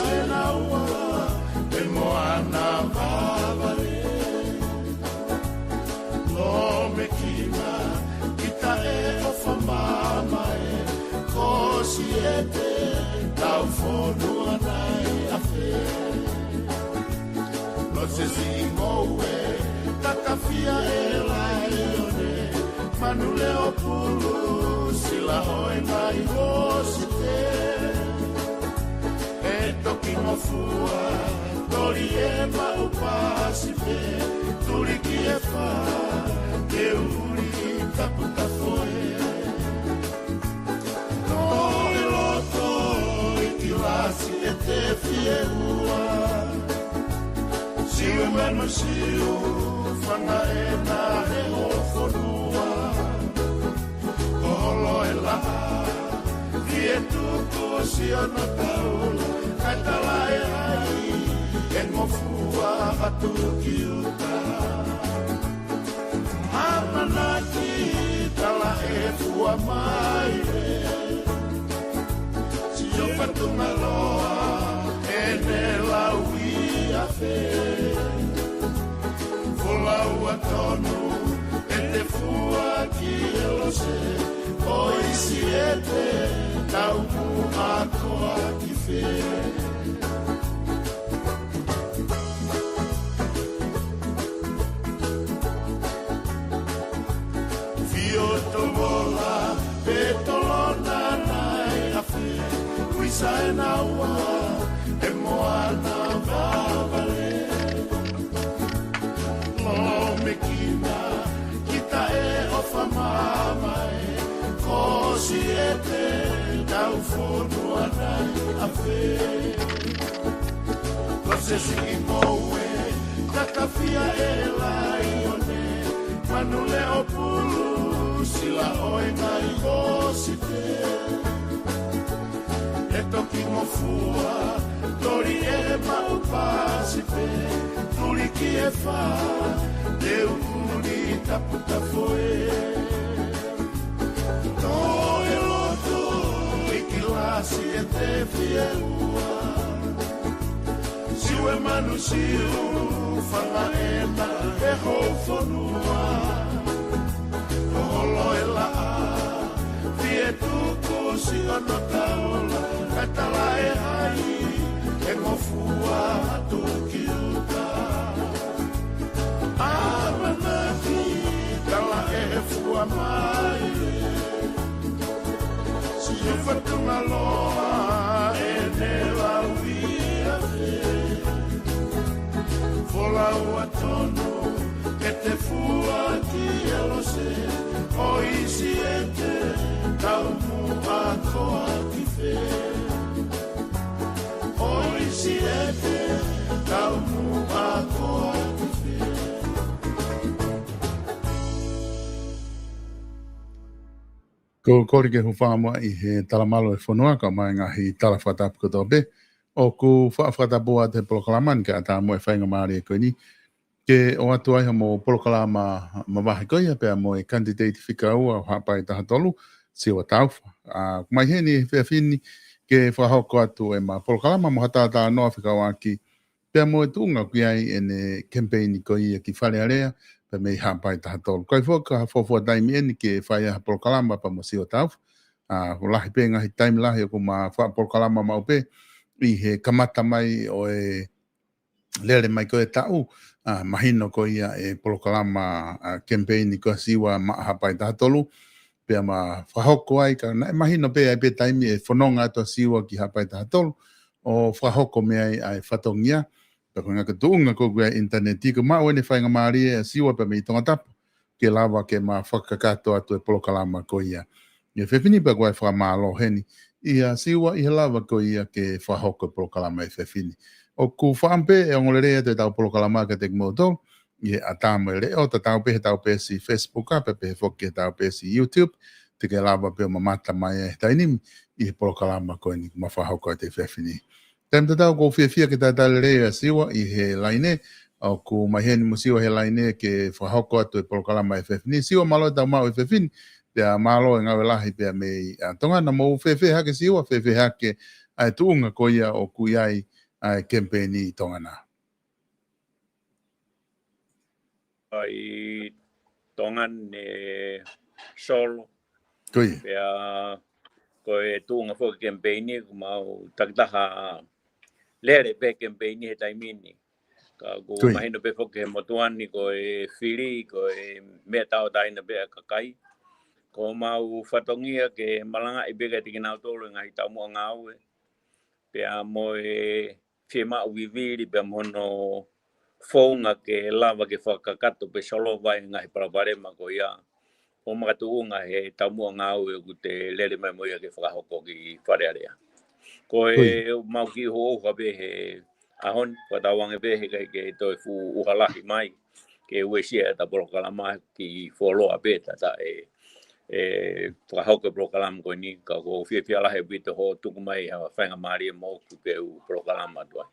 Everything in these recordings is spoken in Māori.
Wisaena ua e moana vavale Lo me kina kita e ofa mama e Kosi e te tau fonua nai a fe Lo se zingoe takafia e laione Manu leo pulu sila hoi mai hosi te E toki mofua tori e mau pasi pe Turi ki e wha Ke uri taputa foe No e loto i ki lasi e te fie ua Siu e manu siu Whanga e na he o whonua Koholo e laha Fie tuku si ana taula Kai tala e ai E ngofua hatu ki uta Mamanaki tala e fua mai re Si o patunga loa E ne laui a fe Fola ua tonu E te fua ki e lo se O isi e te Tau mu a koa ki fe Fio to vola Pe tolona nai a fe Wisa e na ua E moana vavale Lo me kina Kita e ofa mama e Kosi e te Tau fonua nai a fe Lo se si moe Takafia e laione Manu leo pulu Sila oi nai hosi te E toki mofua Tori e mau pasi pe Turi ki e wha Te uri taputa foe No e loto Iki lasi e te fie ua Siu e manu siu Whanga e na e ho whonua Koholo e laa Fie tuku si ana taula Kai tala e ai E ngofua hatu ki uta Amanaki tala e fua mai Si e whatunga loa E ne laui a fe Fola ua tonu E te fua ki e lo se O isi e te Tau mu a koa ki fe O isi e te Tau mu a koa ki fe Ko kori ke hu whaamua I he talamalo e whanua ka mai ngahi tala whatapu koto be. O ku whaafatapoa te polokalamani ka ata mo e whainga maari e koe ni. Ke o atu aiha mo polokalama ma wahi koia pia mo e candidate whika ua o hapai taha tolu si o tauwha. Mai heni whea whini ke whahoko atu e ma polokalama mo hatata noa whika waki pia mo e tuunga ki ai e ne campaign koia ki whare area pe mei hapai taha tolu. Koi whoka fofua taimi eni ke whaia polokalama pa mo si o tauwha. Lahi pe ngahi taimi lahi o ku ma wha polokalama mau pe I he kamata mai o e lere mai ko e tau mahino ko ia e polokalama campaign ko siwa hapai taha tolu pia ma whahoko ai ka na mahino pe ai pe taimi e whanonga ato siwa ki hapai taha tolu o whahoko me ai whatongia pe ko ngaka tuunga ko kua internet ko ma wene whainga maari e siwa pe me I tonga tapu ke lava ke ma whakakato atu e polokalama ko ia e whewhini pe kua e whamalo heni ia siwa I lava ko ia ke whahoko polokalama e whewhini. O ku whaampe e ongolerea te tau polokalama ka te kimoto, I atama e leo, ta tau pe si Facebook a pe whoki tau pe si YouTube, te ke lava pe o mamata mai e tainimi, I polokalama ko ni ma whahoko te whewhini. Tem te tau ko whiawhia ke tā talerea siwa I he laine, o ku maheni mo siwa he laine ke whahoko atu e polokalama e whewhini, siwa malo tau mau e whewhini, pia malo e ngawe lahi pia mei tonga na mo whewhe hake siwa, whewhe hake ai tuunga ko ia o kuiai ai kempeni tongana. Ai tongan solo. Koi. Pea koe tuunga fo kempeni mau taktaha lere pe kempeni he taimini. Ka ku mahino pe fo ke motuani koe fili koe me tau taina pe kakai. Ko mau fatongia ke malanga ibega tikina tolo ngai tamu ngau. Pea moe fema viviri pe mono fonga ke lava ke whakakato pe solo vai ngai paraparema ko ia. O makatuunga he tamu ngau e ku te lere mai moia ke whakahoko ki wharearea. Ko e mau ki ho ka be he ahon patawang e be he ke toi fu uhalahi mai ke uesia ta polokalama ki foloa beta ta whakahoko polokalama ko ni ka ko fia lahe bito ho tuku mai ha whainga maari mo ku ke polokalama tua.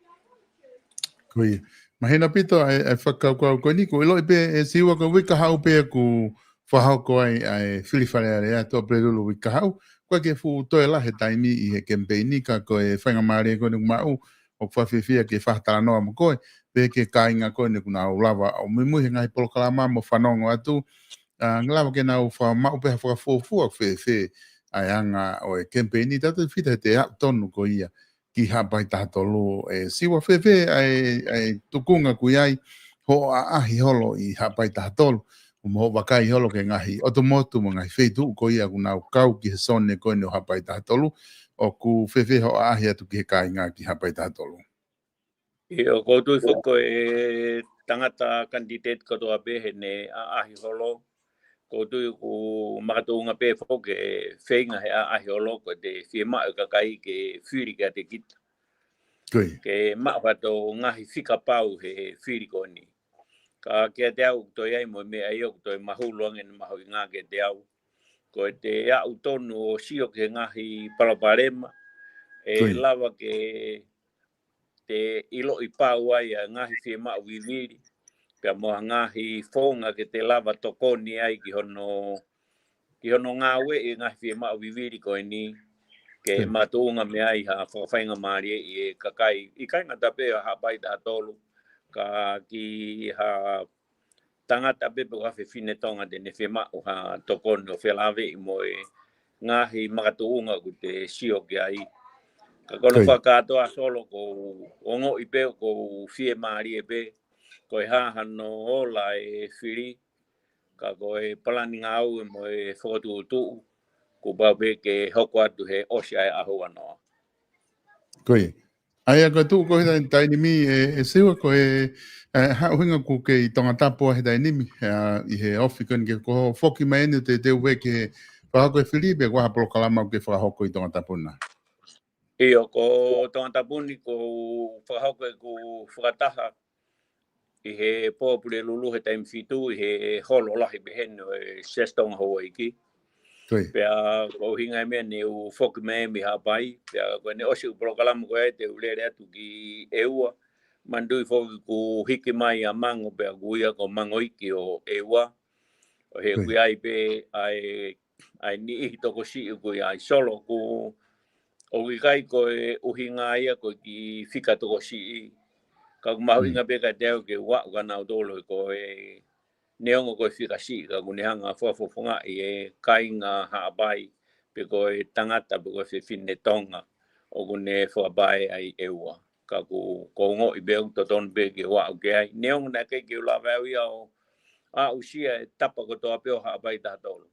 Koi. Mahina pito ai whakau ko ni ko ilo ipe siwa ka wika hau pe ku whahoko ai whiliwharearea to prelulu wika hau. Kwa ke fu toe lahe taimi i he kempeni ka ko whainga maari ko ni mau o whawhiwhia ke whahatara noa mo koe. Pe ke kāinga ko ni kuna au lava o mimuhi ngai polokalama mo whanongo atu. Ngalawa ke nau mau pe whakafofua whewhe ai anga o kempeni tatu whita te tonu ko ia. Ki hapai tātolu siwa whewhe ai tukunga kui ai ho a ahi holo i hapai tātolu mo wakai holo ke ngahi otomotu mo ngai whetu ko ia kunau kau ki he sone koe no hapai tātolu o ku whewhe ho a ahi atu ki he kai ngā ki hapai tātolu. O koutu whako tangata kandidat katoa pehe ne a ahi holo koutu ku makatunga pe whako ke whenga he a ahi holo ko te whiema o kakai ke whiri ka te kita. Ke mawhato ngahi whika pau he whiri ko ni. Ka kia te au toi ai mo me ai o toi mahuluangen mahu i ngā ke te au. Ko te au tonu o sio ke ngahi paraparema lava ke te ilo i pau ai a ngahi whiema o viviri. Pea moha ngahi whonga ke te lava tokoni ai ki hono ngā ue i ngahi whiema o viviri ko ni. Ke matuunga me ai ha whawhainga maari e kakai. I kainga tape ha pai ta tolu. Ka ki ha tangata pepe ka whine tonga te ne whiema o ha tokoni o whelawe i moe ngahi makatuunga ku te sio ki ai. Ka kono whakatoa solo ko ongo i pe ko whie maari e pe. Ko e hahano ola e whiri. Ka ko e palani ngau e moe whakatu tuu. Ko babe ke hoko atu he osi ai aho anoa. Koi. Ai a tu ko hita taini mi sewa ko hauhinga ku ke i tonga tapo he taini mi i he ofi kon ke ko foki mai ene te we ke whahako e Filipe ko hapolo kalama ke whahoko i tonga tapo na. Iyo ko tonga tapo ni ko whahako e ko whakataha i he pōpure lulu he taimi fitu i he holo lahi beheno e sestonga hoa iki. Pea ko hinga me ne u foki me mi hapai pea ko ne osi u prokalama ko e te ulere atu ki eua mandui foki ku hiki mai a mango pea kuia ko mango iki o eua o he kui ai pe ai ni ihi toko si ku ai solo ku o kai ko e uhinga ia ko ki fika toko si ka mahu inga pe ka teo ke wa kana dolo ko e neongo ko fika si ka kunehanga fofofonga i kainga haabai pe ko tangata pe ko whine tonga o kune whabai ai eua ka ku ngo i beu toton be ke wa ke ai neongo na ke la va ia o a usia tapa ko to apeo haabai ta tolo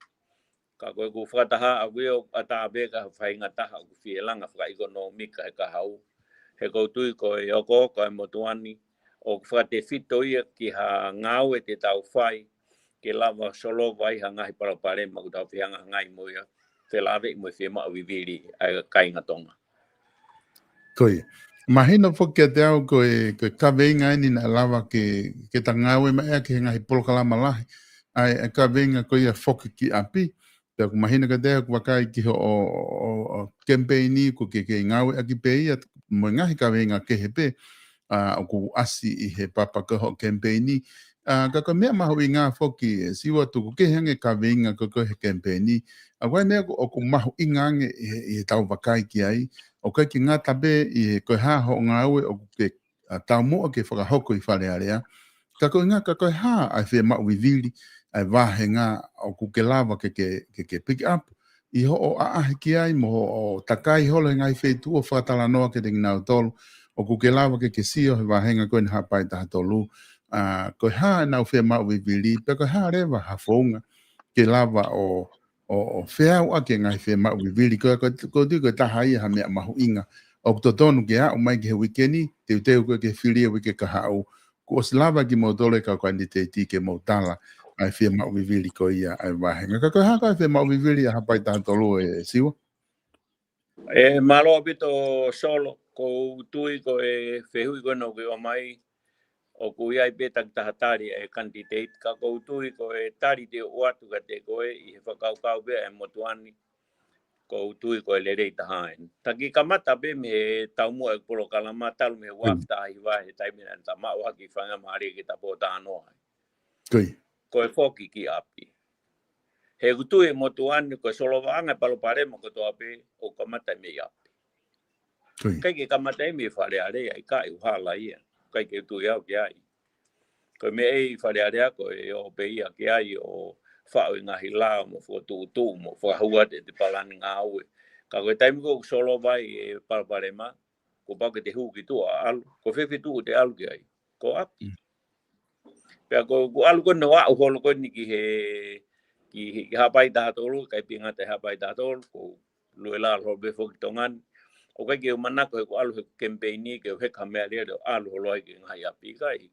ka ko ku fataha a weo ata be ka fainga ta ha ku fielanga fra economica ka hau he ko tu ko e ko motuani o whate fito ia ki ha ngau e te tau whai ke lava solo vai ha ngahi parapare ma ku tau whianga ngai moia te lawe i mo whiema o viviri ai kainga tonga. Koi. Mahina whokia te au ko kaweinga ni na lava ke ta ngau e mai ke ngahi polokalama lahi. Ai kaweinga ko ia whoki ki api. Pea ku mahina ka te au wakai ki o kempeini ko ke ngau e aki pe ia mo ngahi kaweinga ke he pe. O ku asi i he papa kaho kempeini. Ka mea mahu i ngā whoki siwa tuku ke hange ka veinga ko he kempeini. Wai mea o ku mahu i ngange i he tau wakai ki ai. o kai ki ngā tabe I koe hā ho ngā ue o ke tau moa ke whakahoko I whare area. Ka koe ngā ka koe hā ai whea mau wiviri ai wahe ngā o kuke lava ke pick up I ho o aahe ki ai mo o takai holo ngai whea tua whakatala noa ke ringi nau tolu o kuke lava ke sio he wahenga koe ni hapai taha tolu. Koe hā nau whea mau wiviri pe koe hā rewa ha whaunga ke lava o whea ua ke ngai whea mau wiviri koe tui koe taha ia ha mea mahu inga o totonu ke au mai ke he wikeni teu koe ke whiria wike ka hau ko slava ki mo dole ka kwa ni te ti ke mo tala ai whea mau wiviri ko ia ai wahenga ka koe haka whea mau wiviri a hapai taha tolu siwa malo bito solo ko tui ko whehui ko no ke o mai o ko iai betak tahatari kantiteit ka ko tui ko tari te uatu ka te koe I he whakau bea motuani ko tui ko le rei tahain. Taki kamata be me tau mua polo kalama talu me wafta I wa he taimina ta ma wa ki whanga maari ki ta pota anoa. Ko foki ki api. He tui motuani ko solo wanga palo pare mo ko to ape o kamata me api. Kai ki kamata me whare are ai ka I uhala ia. Kai ki tui au ki ai. Ko me ei whare are ko o pe ia ki ai o whao I ngahi lao mo whatu mo whahua te palani ngā aue. Ka koe taimi ko solo vai palparema, ko pake te huki tua alu, ko whewhi tuu te alu ki ai, ko api. Pea ko alu kone wau holo kone ki hapai tātolu, kai pinga te hapai tātolu, ko lue la holo befo ki tongan. O kai ki o manako he ko alu he campaigni, ke o heka mea rea de alu holo ai ki ngai api kai.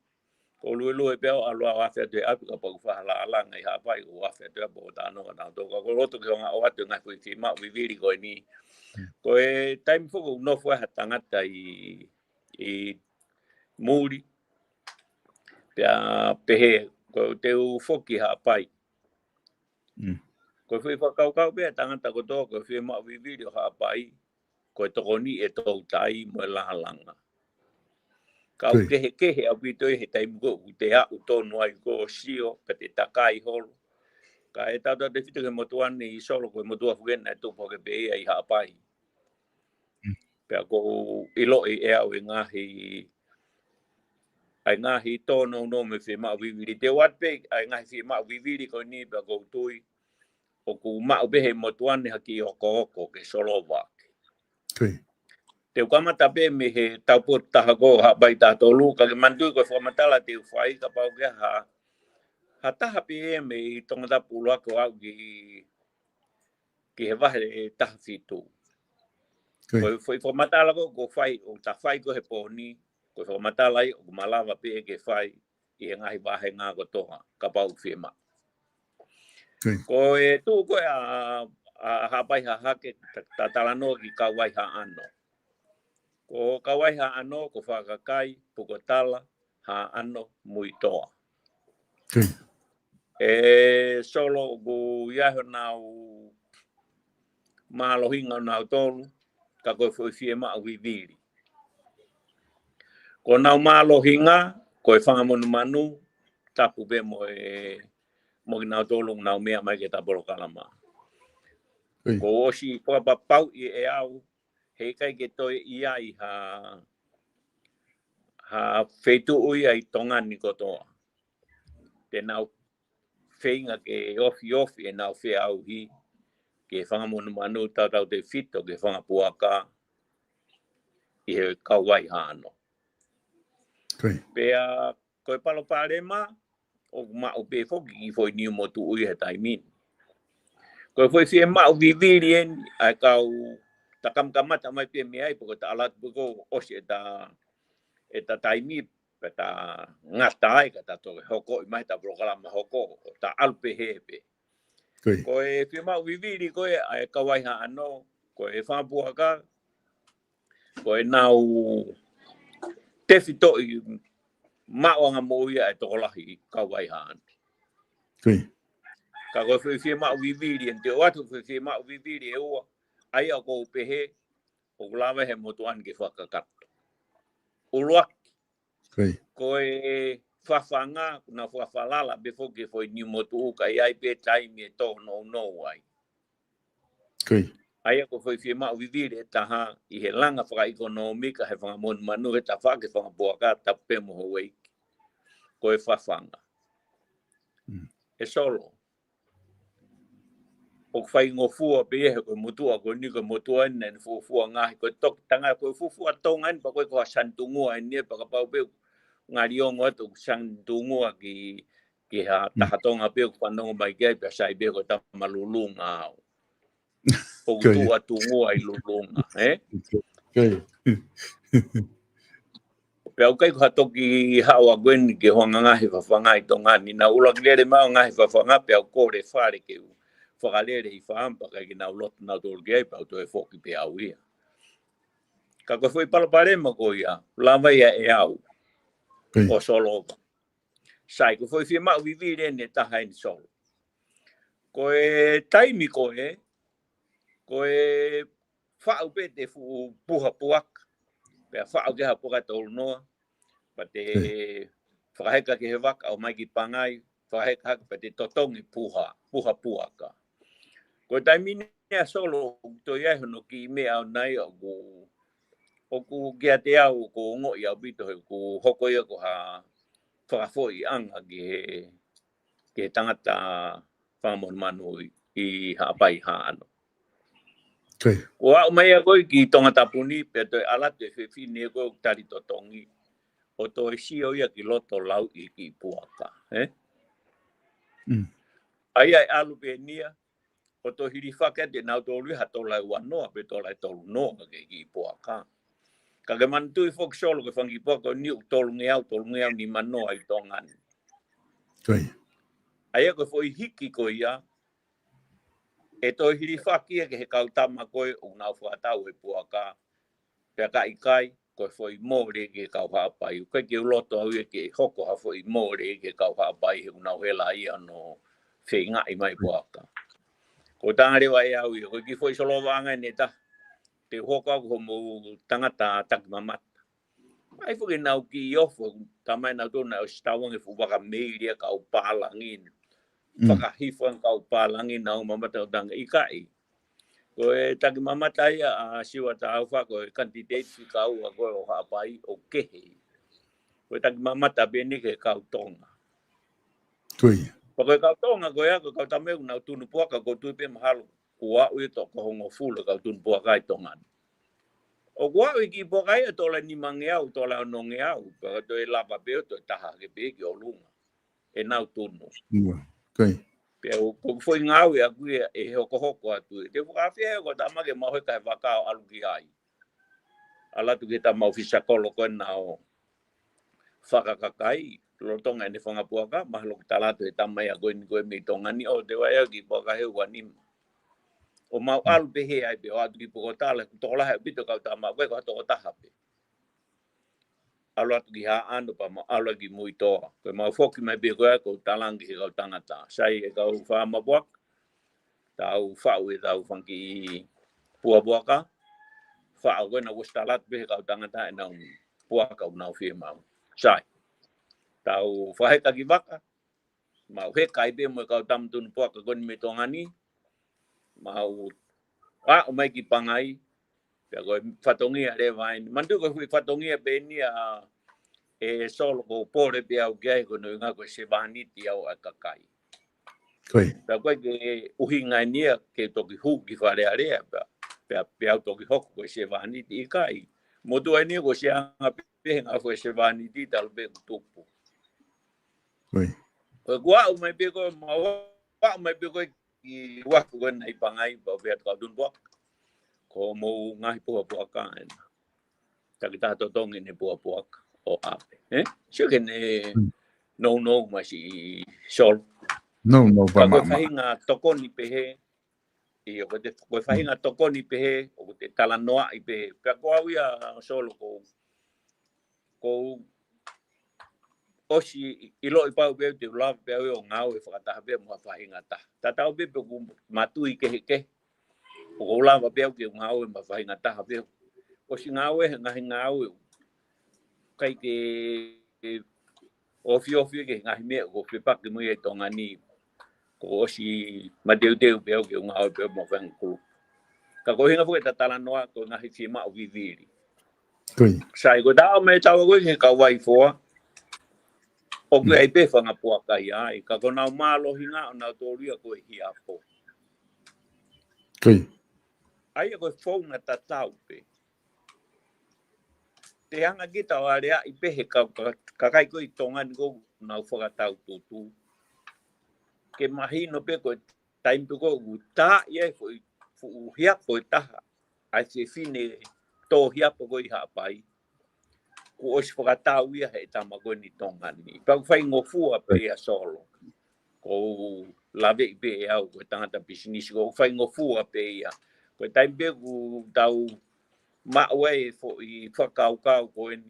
Ko lue pea alu a whawhia tue api ka paku whahala alanga I hapai ko whawhia tue apo tāno ka tātou. Ko roto ki honga o atu ngai kui whima wiviri koe ni. Ko taimi whuku nofu ha tangata I muri. Pea pehe ko teu whoki hapai. Ko whi whakaukau pea tangata ko tō ko whima wiviri o hapai. Ko toko ni tō tai mo lahalanga. Kau kehe au pito he taimi ko te au tonu ai ko sio pe te takai holo. Ka tata te whitu ke motuani I solo ko motua whukena tupo ke pe ai hapai. Pea ko ilo au ngahi tono no me whima wiviri. Te watpe ai ngahi whima wiviri ko ni pea ko tui o ku mau behe motuani haki oko ke solo wake. Te kamata pe me he taupo taha ko hapai tātolu ka ke mandui ko whamatala te whai ka pau ke ha taha pe me tongata pulua ko au ki he wahe taha fitu. Ko whamatala ko whai o ta whai ko he pōni ko whamatala I o malawa pe ke whai I he ngahi wahe ngā ko toha ka pau whima. Ko tū ko a hapai ha hake ta talanoa ki ka wai ha ano. Ko kawai ha ano ko whakakai pukotala ha ano mui toa. Solo ku iaho nau malohinga nau tolu ka koe whewhie maa wiviri. Ko nau malohinga koe whangamonu manu tapu be mo ki nau tolu nau mea mai ke taporo kalama. Ko osi pau I au hei kai ke toi ia I ha whetu ui ai tongani kotoa. Te nau whenga ke ofi nau whe au hi ke whangamonu manu tātau te whito ke whangapuaka I he kawai hano. Pea koe palo pārema o mau pe whoki I foi niu motu ui he taimin. Koe foi whie mau viviri ai kau takam kamata mai pe me ai poko ta alat poko osi eta taimi ta ngata ai ka ta to hoko mai ta programa hoko ta alpe hepe ko firma viviri ko ai kawai ha ano ko fa puaka ko nau tefito ma wanga moia e to lahi kawai ha ka ko firma viviri ente watu firma viviri o ai ko pehe o lava he motuan ke whakakat. Uluak. Koe whawhanga na whawhalala before ke foi ni motu ka iai pe taimi e tō no ai. Ai ko foi firma vivir taha I he langa fra economica he fanga mon manu he ta fa ke fanga boaka ta pe mo hoi ko e fa fanga e solo o fai ngofua pe he ko mutua ko ni ko mutua nen fu nga ko tok tanga ko fu tongan pa ko santungu ni pa ka pa pe ngariong wa tu santungu ki ha ta tonga pe ko no mai ke pa sai be ko ta malulunga o tu atungu ai lulunga pe o kai ko toki hawa gwen ke honga he fa fanga I tonga ni na ulo le ma nga he fa fanga pe ko le fare ke whakalere I whaampa kai ki nau lotu nau tōru ki eipau tō e whoki pe au ia. Ka koe whoi palaparema ko ia, lawa ia e au, o solo. Sai, koe whoi whia mau vivire ne taha ni solo. Koe taimi koe whau pe te puha puak, pea whau ke ha puka tōru noa, pa te whakaheka ke he waka au mai ki pangai, whakaheka pa te totongi puha puaka. Ko taimi nea solo to ia hono ki me au nai o ku kia te au ko ngo I au bito he ku hoko ia ko ha whakafoi anga ki he tangata whamon manu I haapai haano. Ko au mai a koe ki tonga tapuni pe toi alatu e whiwhine koe tari totongi o to e sio ia ki loto lau I ki puaka. Ai alu pe nia o to hiri whaka te nau tōru ha tōlai wanoa pe tōlai tōru noa ke ki puaka. Ka ke mantu I whok solo ke whangi puaka ni tōru ngeau ni manoa I tōngani. Ai a koe whoi hiki ko ia e tō hiri whakia ke he kautama koe o nau whakatau e puaka. Pea ka ikai koe whoi mōre ke kau haapai. Koe ke uloto au e ke hoko ha whoi mōre ke kau haapai he unau hela ia no whenga I mai puaka. Ko tangare wai au I ko ki foi solo wanga ne ta te hoka ko mo tangata tak mamata ai fo ke nau ki ofo tamai na dona o stawang e fu waka media ka o palangin waka hifan ka o palangin na o mamata o tanga ikai ko e tak mamata ia a siwa ta fa ko candidate ka o ko o hapai o kehe ko tak mamata beni ke ka o tonga Porque kau tonga ko ia ko kau tameu na tunu puaka ko tu pe mahalo kuā ui to ko hongo fulu kau tunu puaka I tongan. O kuā ui ki puaka ia tola ni mangeau tola no ngeau ka to e lava pe to taha ke pe ki o lunga. E nau tunu. Pe o ko foi ngau ia ku e hoko atu. Te fuka fia ko tama ke mau ka vaka alu ki ai. Ala tu kita mau fisa kolo ko na o whakakakai. Lotonga ne whanga puaka, mahalo ki talatu e tamai a koe ni koe me tongani o te wai au ki puaka heu wanima. O mau alu pe he ai pe o atu ki puko tala, ku toko lahe pito kau tama koe ko hatoko taha pe. Alu atu ki haa anu pa mau alu ki mui toa. Koe mau whoki mai pe koe ko talangi he kau tangata. Sai e kau whaama puaka, tau whau e tau whanki pua puaka, whau koe na wustalat pe he kau tangata e nau puaka o nau whia mau. Sai. Tau whaheka ki waka, mau heka I pe mo kau tamtunu puaka koni me tongani, mau o mai ki pangai, pia koe whatongia re vaini. Mandu koe hui whatongia pe ni a e solo ko pore pe au kia ko no ngā koe se vaniti au a kakai. Pia koe ke uhi ngai nia ke toki hu ki whare area, pia au toki hoko koe se vaniti I kai. Motu ai nia ko se anga pe ngā koe se vaniti talu pe kutupu. Koe kua mai pe koe mai pe koe ki waku koe nei pangai pa pia kau tun puak. Ko mou ngahi puaka ena. Taki taha totongi ne puaka o ape. Sio ke ne no mai si sol. No pa mama. Koe whahinga tokoni pehe. I o koe whahinga tokoni pehe. O te talanoa I pehe. Pia koa wia solo ko osi ilo I pau pe te ula pe o ngau e whakataha pe mua whahinga ta. Tatau pe ku matu I ke. O ula pe ke ngau e mua whahinga taha pe. Osi ngau e ngahi ngau e. Kai ke ofi ke ngahi mea ko whipake mui e tongani. Ko osi mateu pe ke ngau e pe mua whahinga kulu. ka ko hinga foi tatala noa ko na hi ma o viviri Kui. sai ko da me tau ko ke ka wai fo o ke ai pe fanga po ka ai ka ko na malo hinga na to ria ko hi apo Kui. ai ko fo na tatau pe te anga kita o area i pe he ka kai ko i tonga ngo na fo ka tau tu ke mahino pe ko time to go ta ye fo hia po ta ai se fine to hia po ko i ha pai ko os fo ka tau ia he ta ma ko ni tonga ni pa fai ngo fu a pe a solo ko lave pe au ko tanga ta business ko fai ngo fu a pe ia ko time pe ku tau ma we fo i whakau ko ni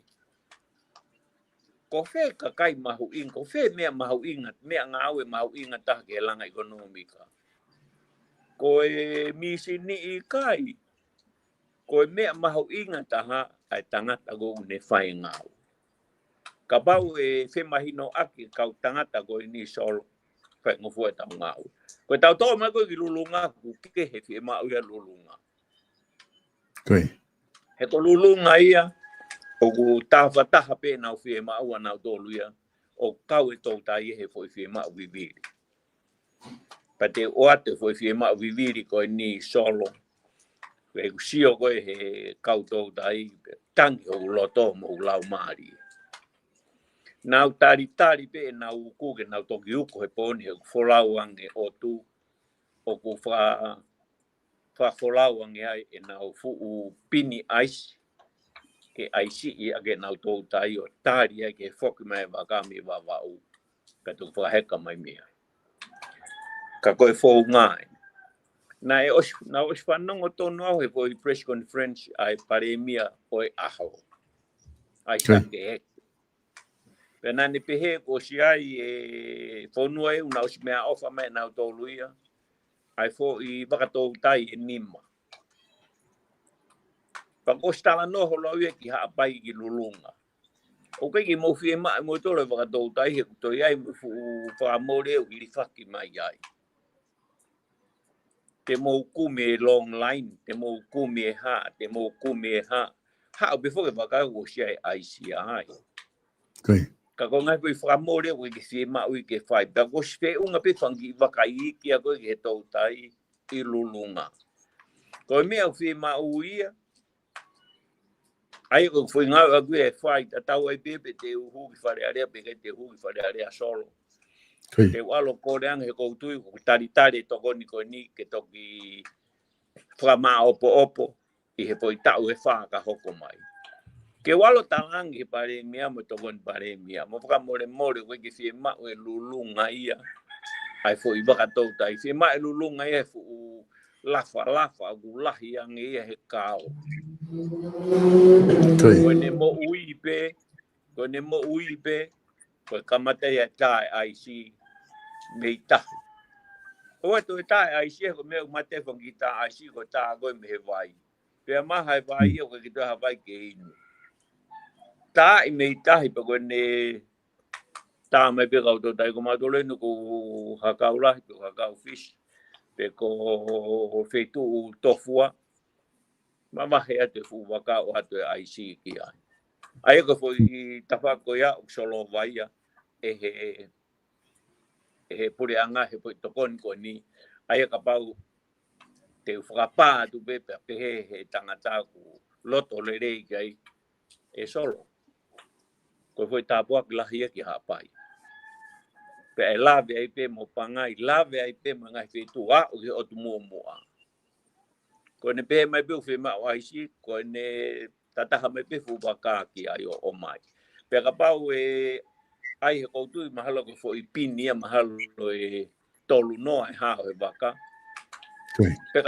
ko fe ka kai mahu in ko fe me mahu inga me ngawe mahu inga ta ke langa ekonomika ko e misi ni i kai ko me mahu inga ta ha ai tanga ta go ne fai ngau ka bau e fe mahino aki ka tanga ta go ni solo fa ngo fu ta ngau ko ta to ma ko ki lulunga ku ke he fe ma u ya lulunga Kui. he ko lulunga ia o ku tafa taha pe na fie ma ua na do luia o kau e tau tai he foi fie ma viviri pa te o ate foi fie ma viviri ko ni solo e sio ko he kau tau tai tangi o loto mo lau mari na tari pe na u ku ke na to ki ko he poni he folau ange o tu o ku fa folau ange ai e na fu u pini ice ke aisi i age nau tō tai o tāri ai ke whoki mai wakami wa wau ka tu whaheka mai mea. Ka koe whou ngai. Na os whanongo tōnu au he po i press conference ai pare mea o e aho. Ai sake hek. Pena ni pehe ko si ai e whonua e una os mea ofa mai nau tō luia. Ai who i wakatou tai e nima. Pa ko stala no ho lo ki ha pai ki lulunga o ke ki mo fie ma mo to le va to tai he to ai fu fa mo le i faki mai ai te mo ku me long line te mo ku me ha before ke va ka o si ai si ai Kui. ka ko ngai fu fa mo le ki fie ma u ke fai pa ko spe unga pe fangi va ka i ki a ko ke to tai i lulunga ko me o fie ma u ia ai ko foi nga agu e fai tau ai bebe te hu ki fare area pe te hu ki fare area solo te walo ko reang he ko tu ko tari to ko ni ke to ki flama opo i he poi tau e fa ka hoko mai ke walo talangi pare mia mo to gon pare mia mo ka more ko ki fi ma e lulunga ia ai foi baka to tai fi ma lulunga ia fu lafa gulahi yang ia he kao ko ne mo ui pe ko kamata ya tai ai si meita o to tai ai si ko me mate fo gita ai si ko ta go me vai pe ma hai vai o ke to ha vai ke ta i meita hi pe ko ne ta me pe ko to tai ko ma to le no ko hakaula ko hakau fish pe ko fetu tofua mama he ate fu waka o ate ai si ki ai ai ko foi tafa ko ya solo vai ya pure anga he foi tokon ko ni ai ka pau te frapa tu be pe he tangata ku loto le rei ai e solo ko foi tapo la hia ki ha pai pe lave ai pe mo pangai lave ai pe mangai fe tu a o tu mo ko ne pe mai pe fe ma ai si ko ne tata ha mai pe fu baka ki ai o mai pe ka pau ai ko tu mahalo ko foi pini mahalo e tolu no ai ha e baka pe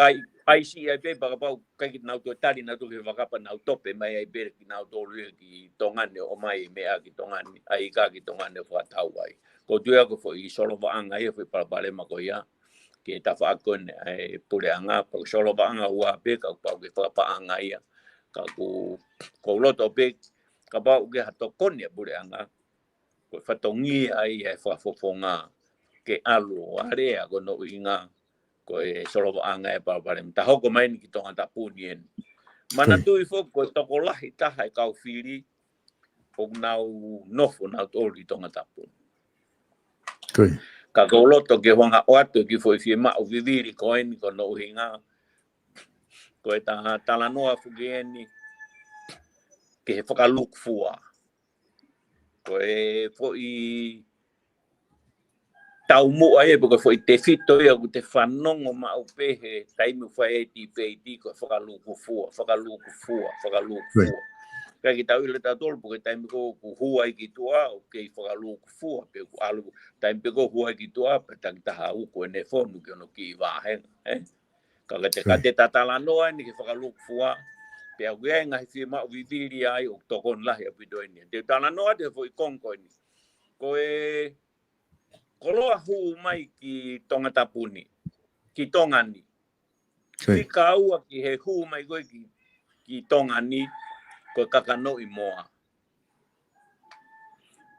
ai si ai pe ka pau ka ki na to tari na to ke baka pa na tope mai ai pe ki na to lu ki tongane o mai me a ki tongane ai ka ki tongane fu atau ai ko tu ko foi solo va anga ai foi para pare ma ko ya ke ta fa kon e pure anga po solo ba anga ua pe ka pa ke pa anga ia ka ko loto pe ka ba ke hato kon ya pure anga ko fa tongi ai e fa fofonga ke alu area ko no inga ko e solo anga e pare ta hoko mai ni ki tonga tapuni en mana tui fo ko toko lahi taha e kau whiri o nau nofo nau tori tonga tapuni ka koloto ke wanga o atu ki foi fie ma o viviri ko eni ko no hinga ko e ta talanoa fugieni ke he whakaluk fua ko e foi tau mo ai porque foi te fito ia ko te whanongo ma o pehe taimu whae ti peiti ko whakaluk fua kai ki tau ile tatol porque taimu ko hua i ki tua o ke whakaluk fua pe ko alu taimu ko hua i ki tua pe tang taha u ko ne fonu ke no ki wahen ka te tatalanoa ni ke whakaluk fua pe au ia ngai fi ma viviri ai o tokon lahi api doini te talanoa te foi konko ni ko e koloa hu mai ki tonga tapuni ki tongani ki kaua ki he hu mai koe ki tongani ko kakano i moa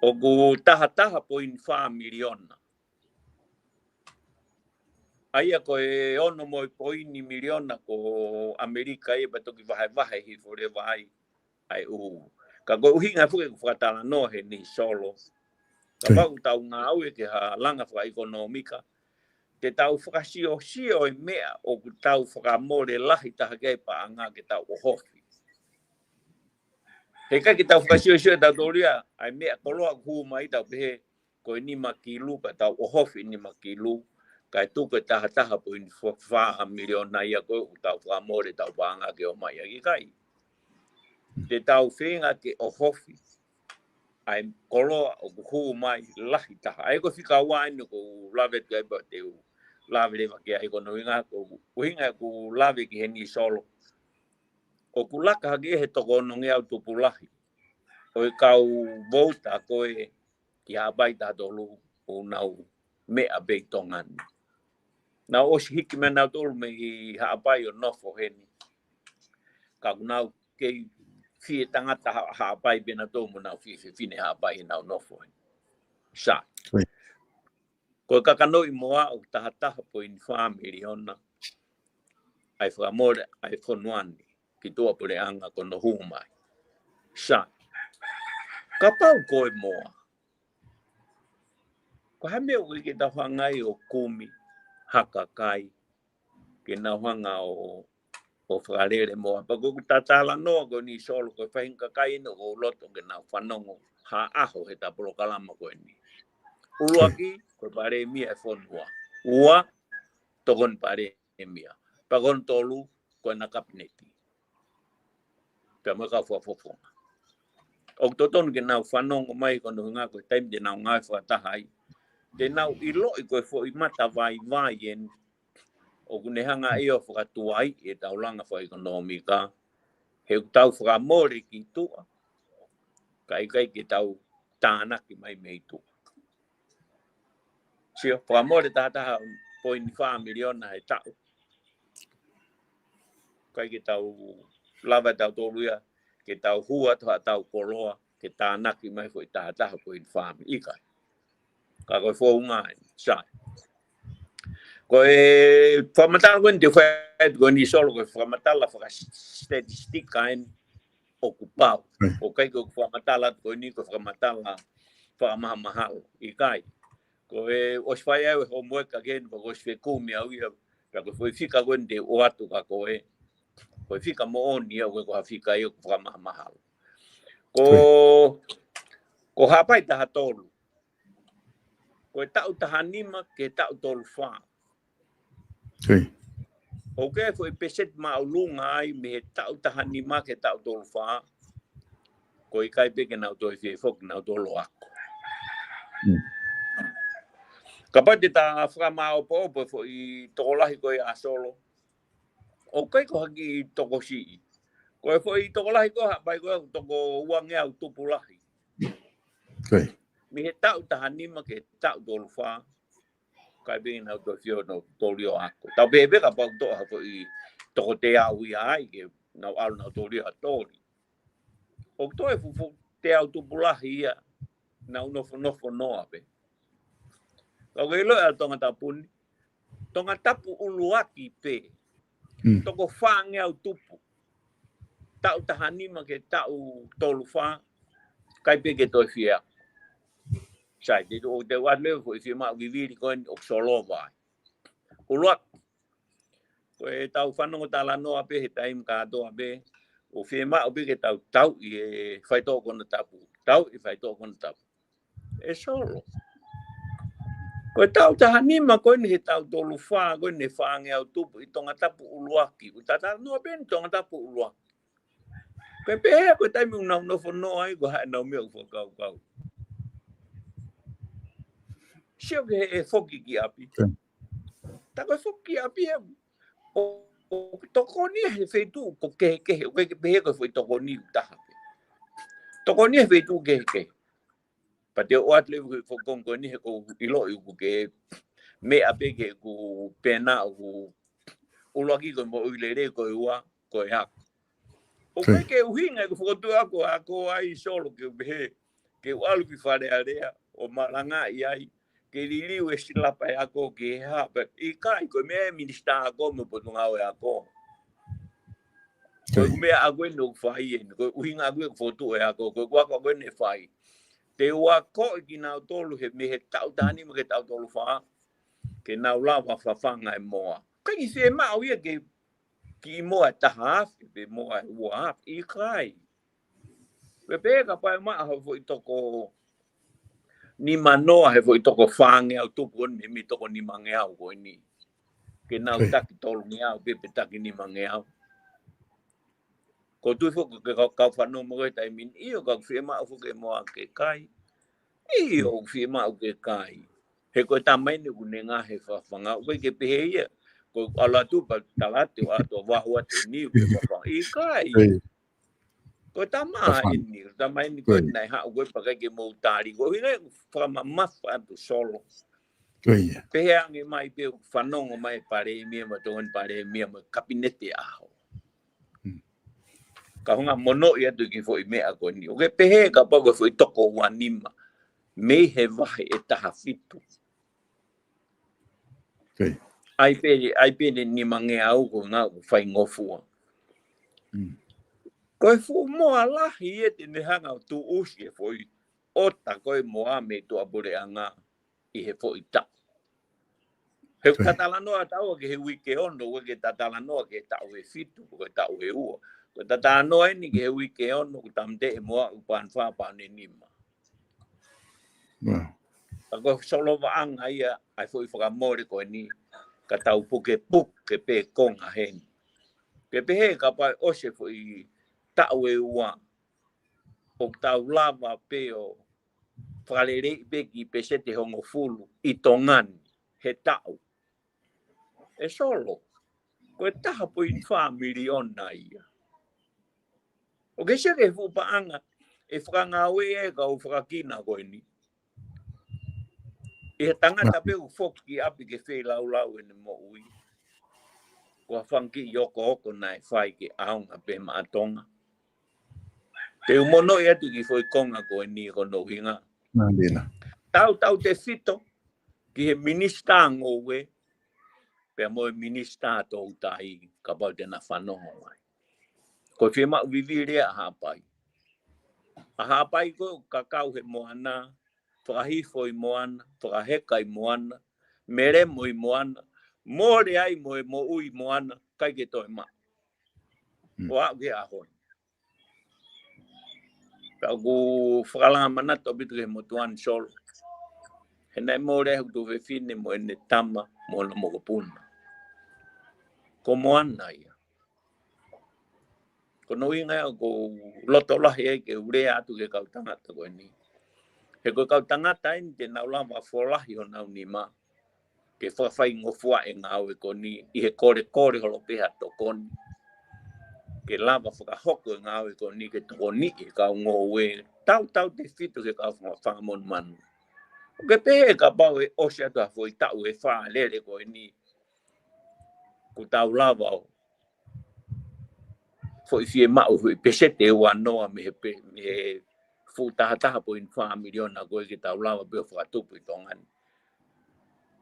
o ku taha po in fa miliona aia ko e ono mo po in miliona ko Amerika e bato ki vahe hi fore vai ai u ka go hinga fu ko fatala no he ni solo ka pau tau ngā au e ke ha langa wha ekonomika te tau whakasio e mea o ku tau whakamore lahi taha kei pa anga ke tau ohofi he kai ki tau whakasio e tau toria ai mea koloa ku mai tau pehe ko ni makilu pa tau ohofi ni makilu kai tuke taha po in wha miliona ia ko tau whakamore tau pa anga ke o mai aki kai te tau whenga ke ohofi ai koloa o ku mai lahi taha ai ko fika wine ko lave ke ba te lave le ke ai ko no inga ko winga ku lave ki heni solo o ku laka ge he toko no nge auto pulahi o kau volta ko e ki abai ta dolu o nau me abe tongan na o hiki me na dolu me ha abai o nofo heni ka nau ke fie tangata ha pai bena to mo na fine ha pai na no foi sa ko kakano i moa o taha po in family ona ai fa amor ai fonuani ki to por anga con no huma sa ka pau ko i moa ko ha me o ki ta hangai o kumi hakakai ke na hanga o fralere mo pa ko tatala no ko ni solo ko fa hinka kai no o loto ke na fanongo ha aho he ta pro kalama ko ni uruaki ko pare mi e fonua ua to kon pare mia pa kon tolu ko na kapneti pe mo ka fofo o toton ke na fanongo mai ko no nga ko time de na nga fa ta hai de na i lo ko fo i mata vai en o kunehanga e o whakatuai e taulanga wha ekonomika. He tau whakamore ki tua. Kai ke tau tānaki mai mei tua. Sio, whakamore tātaha 0.5 miliona he tau. Kai ke tau lava tau tōruia, ke tau hua toha tau koloa, ke tānaki mai whai tātaha 0.5 ikai. Ka koe whaungai, sai. Ko e whamatala koe te whaet koe ni solo koe whamatala whakastatistika en okupau. O kai koe whamatala koe ni koe whamatala whakamahalo i kai. Ko e oswai au e homoeka gen pa koe swekumi au ia. Ka koe whika koe te o atu ka koe. Koe whika mo oni au koe whika i o whakamahalo. Ko hapai taha tolu. Koe tau taha nima ke tau tolu whaa. O ke foi peset maulunga ai me tau tahani ma ke tau tolfa ko i kai pe ke na to fi fok na to lo ako kapate ta fra ma o po foi to lahi ko a solo o kai ko haki to ko si ko foi to lahi ko ha bai ko to ko wange au tu pulahi me tau tahani ma ke tau tolfa kai bing na to fio no tolio ako ta bebe ka pa to ha foi to te au ai ke na al na tolio tori o to e fu te au tu pulahi na no fo no ape o ke lo al tonga tapuni tonga tapu uluaki pe toko whange au tupu tau tahanima ke tau tolu wha kai pe ke toi fia sai te o te wat leo ko fia ma viviri ko o solo vai uluak ko e tau whanongo tala noa pe he taim ka toa pe o fia ma o pe ke tau i e whaito kona tapu tau i whaito kona tapu e solo ko tau tahanima ko ni he tau tolu wha ko ni whange au tupu i tonga tapu uluaki o tata noa pe ni tonga tapu uluaki Pepe ko tai mi una no fono ai ko ha no me fo kau. Sio ke e foki ki api. Ta ko foki api o tokoni he fetu ko ke pe ko foi tokoni ta. Tokoni he fetu ke. Pa te o atle fo kon ko ni ko ilo ku ke me ape ke ku pena ku o lo ki ko mo ilere ko wa ko ya. O que o hinga que foto ako ai solo que be que o alu que fare area o malanga ai que lili o estila pa ako que ha e kai ko me ministra ako mo potunga o ako ko me agwe no fai ko o hinga agwe foto e ako ko ko ne fai te o ako ki na tolu he me tau dani mo que tau tolu fa que na lava fa fanga e moa kai se ma o ye que ki mo taha pe mo wa i kai pe pega pa ma ho foi toko ni manoa he foi toko fange au tupu mi toko ni mange au ko ni ke na tak tol ni au pe tak ni mange au ko tu fo ke ka fa no mo ta min io ka firma fo ke mo ke kai io firma ke kai he ko tamai ni unenga he fa fanga we ke pe ye ko ala tu pa talate wa to wa wa te ni we fa i kai ko tamai ni ko nai ha we pa ke mo tari ko hine fa ma fa tu solo pe ang mai pe fa no mai pare mi ma ton pare mi ma kabinete a ka hunga mono ia tu ki fo i me a ko ni o ke pe ka pa ko fo i toko wanima me he vai e taha fitu ai pe ni mange au ko nga fai ngofua ko fu mo ala hi e ne hanga tu usi e foi ota ko mo ame to abore anga I he foi ta he katalano ata o ke he wike ondo ke tatalano ke ta o fitu ko ta o u ko tatano ni ke wike ondo ko tamde mo upan fa pa ni nima ko solo va anga ia ai foi fa more ko ni ka tau puke pe kong a hen. Pe he ka pai o se foi tau e ua. O tau lava pe o whakalere pe ki pe se te hongo fulu I tongan he tau. E solo. Ko e taha po in 4 miliona ia. O ke se ke fu paanga e whakangawe e ka o whakakina ko ni. E tangata pe u foki api ke whee lau ene mo ui. Kua whanki oko nai whai ke aunga pe maatonga. Te umono e atu ki foi konga ko e ni kono hinga. Tau te fito ki he minista ngowe. Pe mo e minista to utai ka pau te na whanonga mai. Ko whima viviri a hapai. A hapai ko kakau he moana. Whakahifo I moana, whakaheka I moana, mere mo I moana, more ai mo ui moana, kai ke toi ma. O au ke ahoi. Kau ku whakalanga mana to bitu ke motuan solo. He nai more hau tu whewhine mo ene tama mo na mokopuna. Ko moana ia. Ko no inga ko loto lahi e ke urea atu ke kau tangata ko ni. He ko kau tangata ini te nau lama wholahi o nau ni ma. Ke whawhai ngofua e ngau e koni. I he kore holo peha to koni. Ke lama whakahoko e ngau e koni. Ke tokoni e kau ngowe. Tau te fitu ke kau whangamon manu. Ke pehe ka pau e osea tua fwoi tau e whaa lere ko e ni. Ko tau lama o. Fwoi fie mau fwoi pesete e wanoa me he fu taha po in 4 miliona ko ke tau lama pe whakatupu I tongan.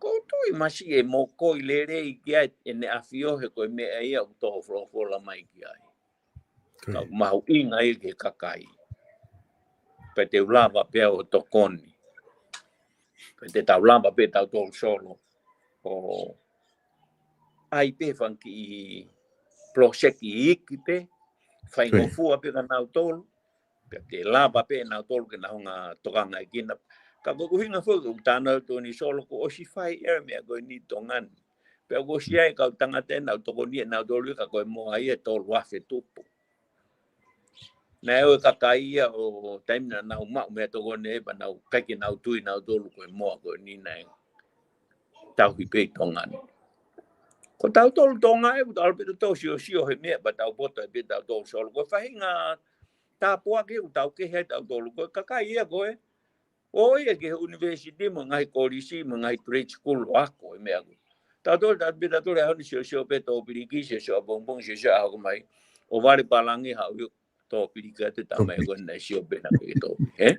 Ko tui masi e mo ko I le rei ki ai e ne afio he ko me ai au to flo mai ki ai. Ka mau inga I ke kakai. Pe te ulava pe o tokoni. Pe te tau lava pe tau tol solo. O ai pe fanki I proseki iki pe. Fai ngofua pe ka nau tolu. Pe te lava pe nau tolu ke na honga tokanga I kina. Ka kuhinga fogo tana to ni solo ko osi fai me go ni tongan. Pe go si ai ka tanga tena to ko ni na do ka ko mo ai to wa fe tupu. Na o ka kai o time na uma me to go ne ba na ka ki na tu na do ko mo go ni na. Tau hi pe tongan. Ko tau to tonga e tau pe to si o he me ba tau bota pe tau to solo ko fai nga ta po ke tau ke he tau do ko ka kai go e. O ia ke university mo ngai kolisi mo ngai trade school wako me ago. Tato dat be tato le honi sio pe to piriki sio bonbon sio ako mai. O vale palangi ha yo to pirika te tama go na sio pe na ke to. He?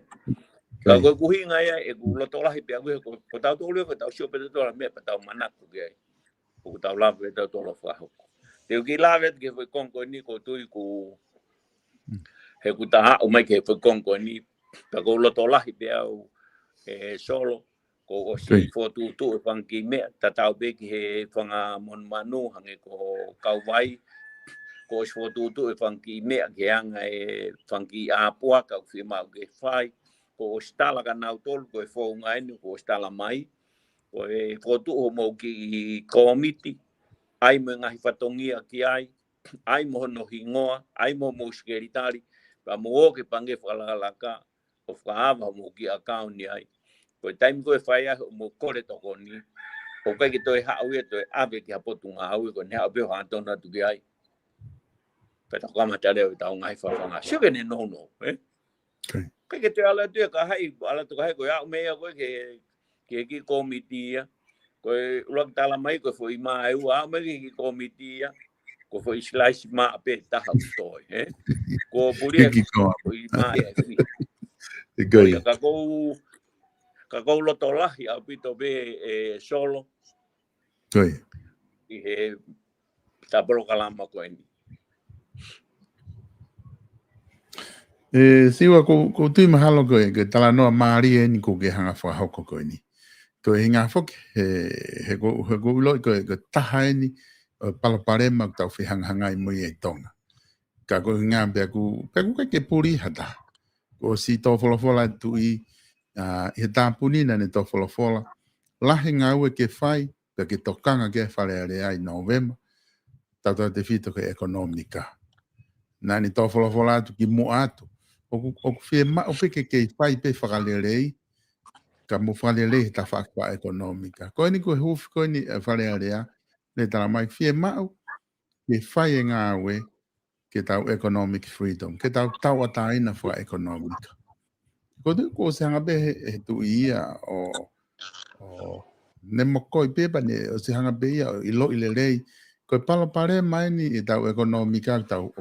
Ka go kuhinga ia e ku lo to la pe ago ko tato le ko sio pe to la me pa ta mana ku ge. Ku ta la pe to lo fa. Te ki la vet ke foi kon ni ko tu ku he ku ta o mai ke foi kon ni pa ko lo to la pe au solo ko o si fotu tu fangi me tatau be ki he fanga mon manu hange ko kauwai ko fotu tu fangi me ke anga e fangi apua ka fi ma ke fai ko stala ka na tol ko fo nga ni ko stala mai ko e fotu o mo ki komiti ai mo nga fatongia ki ai mo no hingoa ai mo muskeritari pa mo ke pange fala ka o faava mo ki account ni ai ko time ko fai mo kore to ko ni o ka ki to ha u to ave ki apotu nga u ko ne abe ha to na tu ki ai pero kama tale o ta ngai fa nga sio que no ka ki to ala tu ka hai ala tu ka ko ya me ya ko ke ki komiti ya ko lo ta la mai ko foi mai u a me ki komiti ya ko foi slice ma pe ta ha to ko puri ko mai Good. Ka ko lo to la ya pito be solo. Good. I ta bro kalama ko ni. Siwa ko tu mahalo ko ke tala no mari ni ko ke hanga fa hoko ko ni. Ko hinga fok he go lo ko taha ni pala pare ma ta fi hanga mo ye tonga. Ka ko hinga be ku ke puri hata. Ko si to fola tu I he tāpuni na ne to fola lahi ngā ue ke whai pe ke tokanga ke whare are ai November tata te whito ke ekonomika na ni to fola atu ki mo atu o whie ma o peke ke whai pe whakalerei ka mo whalerei ta whakwa ekonomika koe ni koe hufi koe ni whare are le tala mai whie ma o ke whai e ngā ue ke tau economic freedom ke tau ataina wha ekonomika ko se hanga be he tu ia o ne moko I pepa ne o se hanga be ia I lo I le rei ko pala pare mai ni I tau ekonomika tau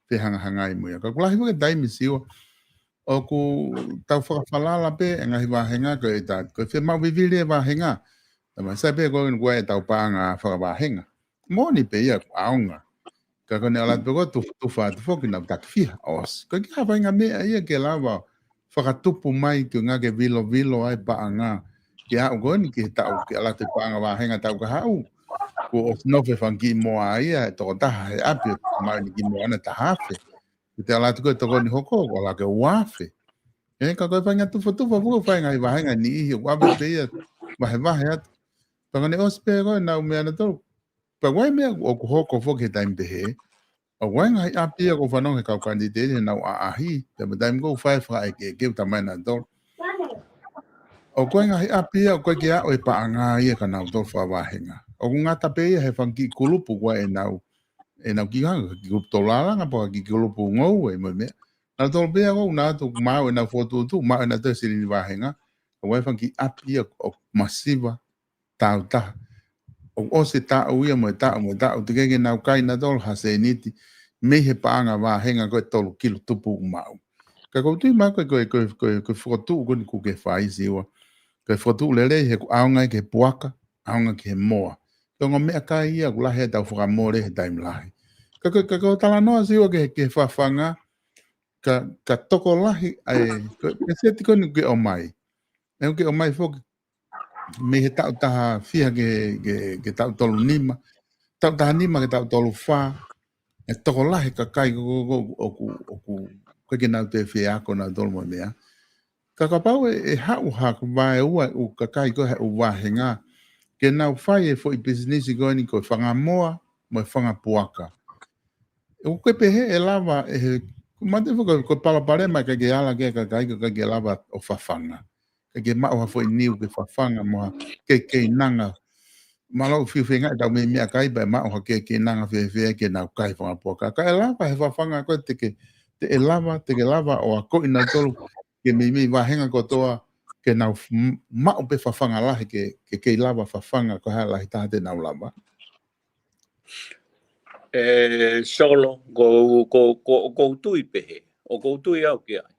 te hanga I muia ka kulahi ke daimi siwa o ku tau whakawhalala pe ngahi wahenga ko E ta ko whi mau vivile wahenga tama sai pe ko ngua E tau paanga whakawahenga moni pe ia aunga ka kone ala pe ko tu wha tu whoki na tak whiha os ko ki hawa inga mea ia ke lawa whakatupu mai ki ngā ke vilo ai paanga ki hau goni ki tau ki ala te paanga wahenga tau ka hau ko of nofe whangi moa ia toko taha he api mai ni ki moa ana tahafe ki te ala tuko toko ni hoko ko ala ke wafe ka koe whainga tufa fuko whainga I wahenga ni ihi wabe pe ia wahe atu pangane ospe koe nau mea na tau pa wai mea o ku hoko whoke taim te he o wanga I api ko whanong he kau kandidate he nau aahi te mataim ko whai wha e ke tamai na tol o wanga I api o koe ke ao E paanga ia ka nau tol wha wahenga o ngata pe ia he whangi kulupu kwa e nau ki hanga ki kulupu tolalanga pa ki kulupu ngou e mo mea na tol pe ako na tu mau E nau fotu tu mau E na te siri ni wahenga o wai whangi api o masiva tau taha o se tau ia mo tau te kenge nau kai na tol ha se niti me he paanga wahenga koe tolu kilo tupu mau ka kou tui mako koe whotu ko ni kuke whai siwa Ke fotu lele he ku aunga ke puaka, aunga ke moa. Tongo mea kai ia ku lahe tau whakamore he taim lahi. Ka tala noa siwa ke whawhanga, ka toko lahi ai, ke seti koni ke o mai. E ke o mai foki, me he tau taha fia ke tau tolu nima, tau taha nima ke tau tolu wha, e toko lahi ka kai oku ke nau te whia ako nau tolu mo mea. Ka pau e hau haku vai ua u ka kai ko he u wahenga, ke nau whai e fo i business ko ni ko whanga moa, mo whanga puaka. O ke pehe e lava e he, mate fuka ko palapare mai ka ke ala ke ka kai ka ke lava o whawhanga. Ka ke mao ha fo i niu ke whawhanga moa ke nanga. Malo whiwhinga e tau me mea kai bai mao ha ke nanga whiwhinga ke nau kai whanga puaka. Ka e lava he whawhanga ko te ke lava o a ko ina tolu ke me wahenga ko toa ke nau mao pe whawhanga lahi ke lava whawhanga ko hala hi tāte nau lava. Solo ko tui pehe o ko tui au ke ai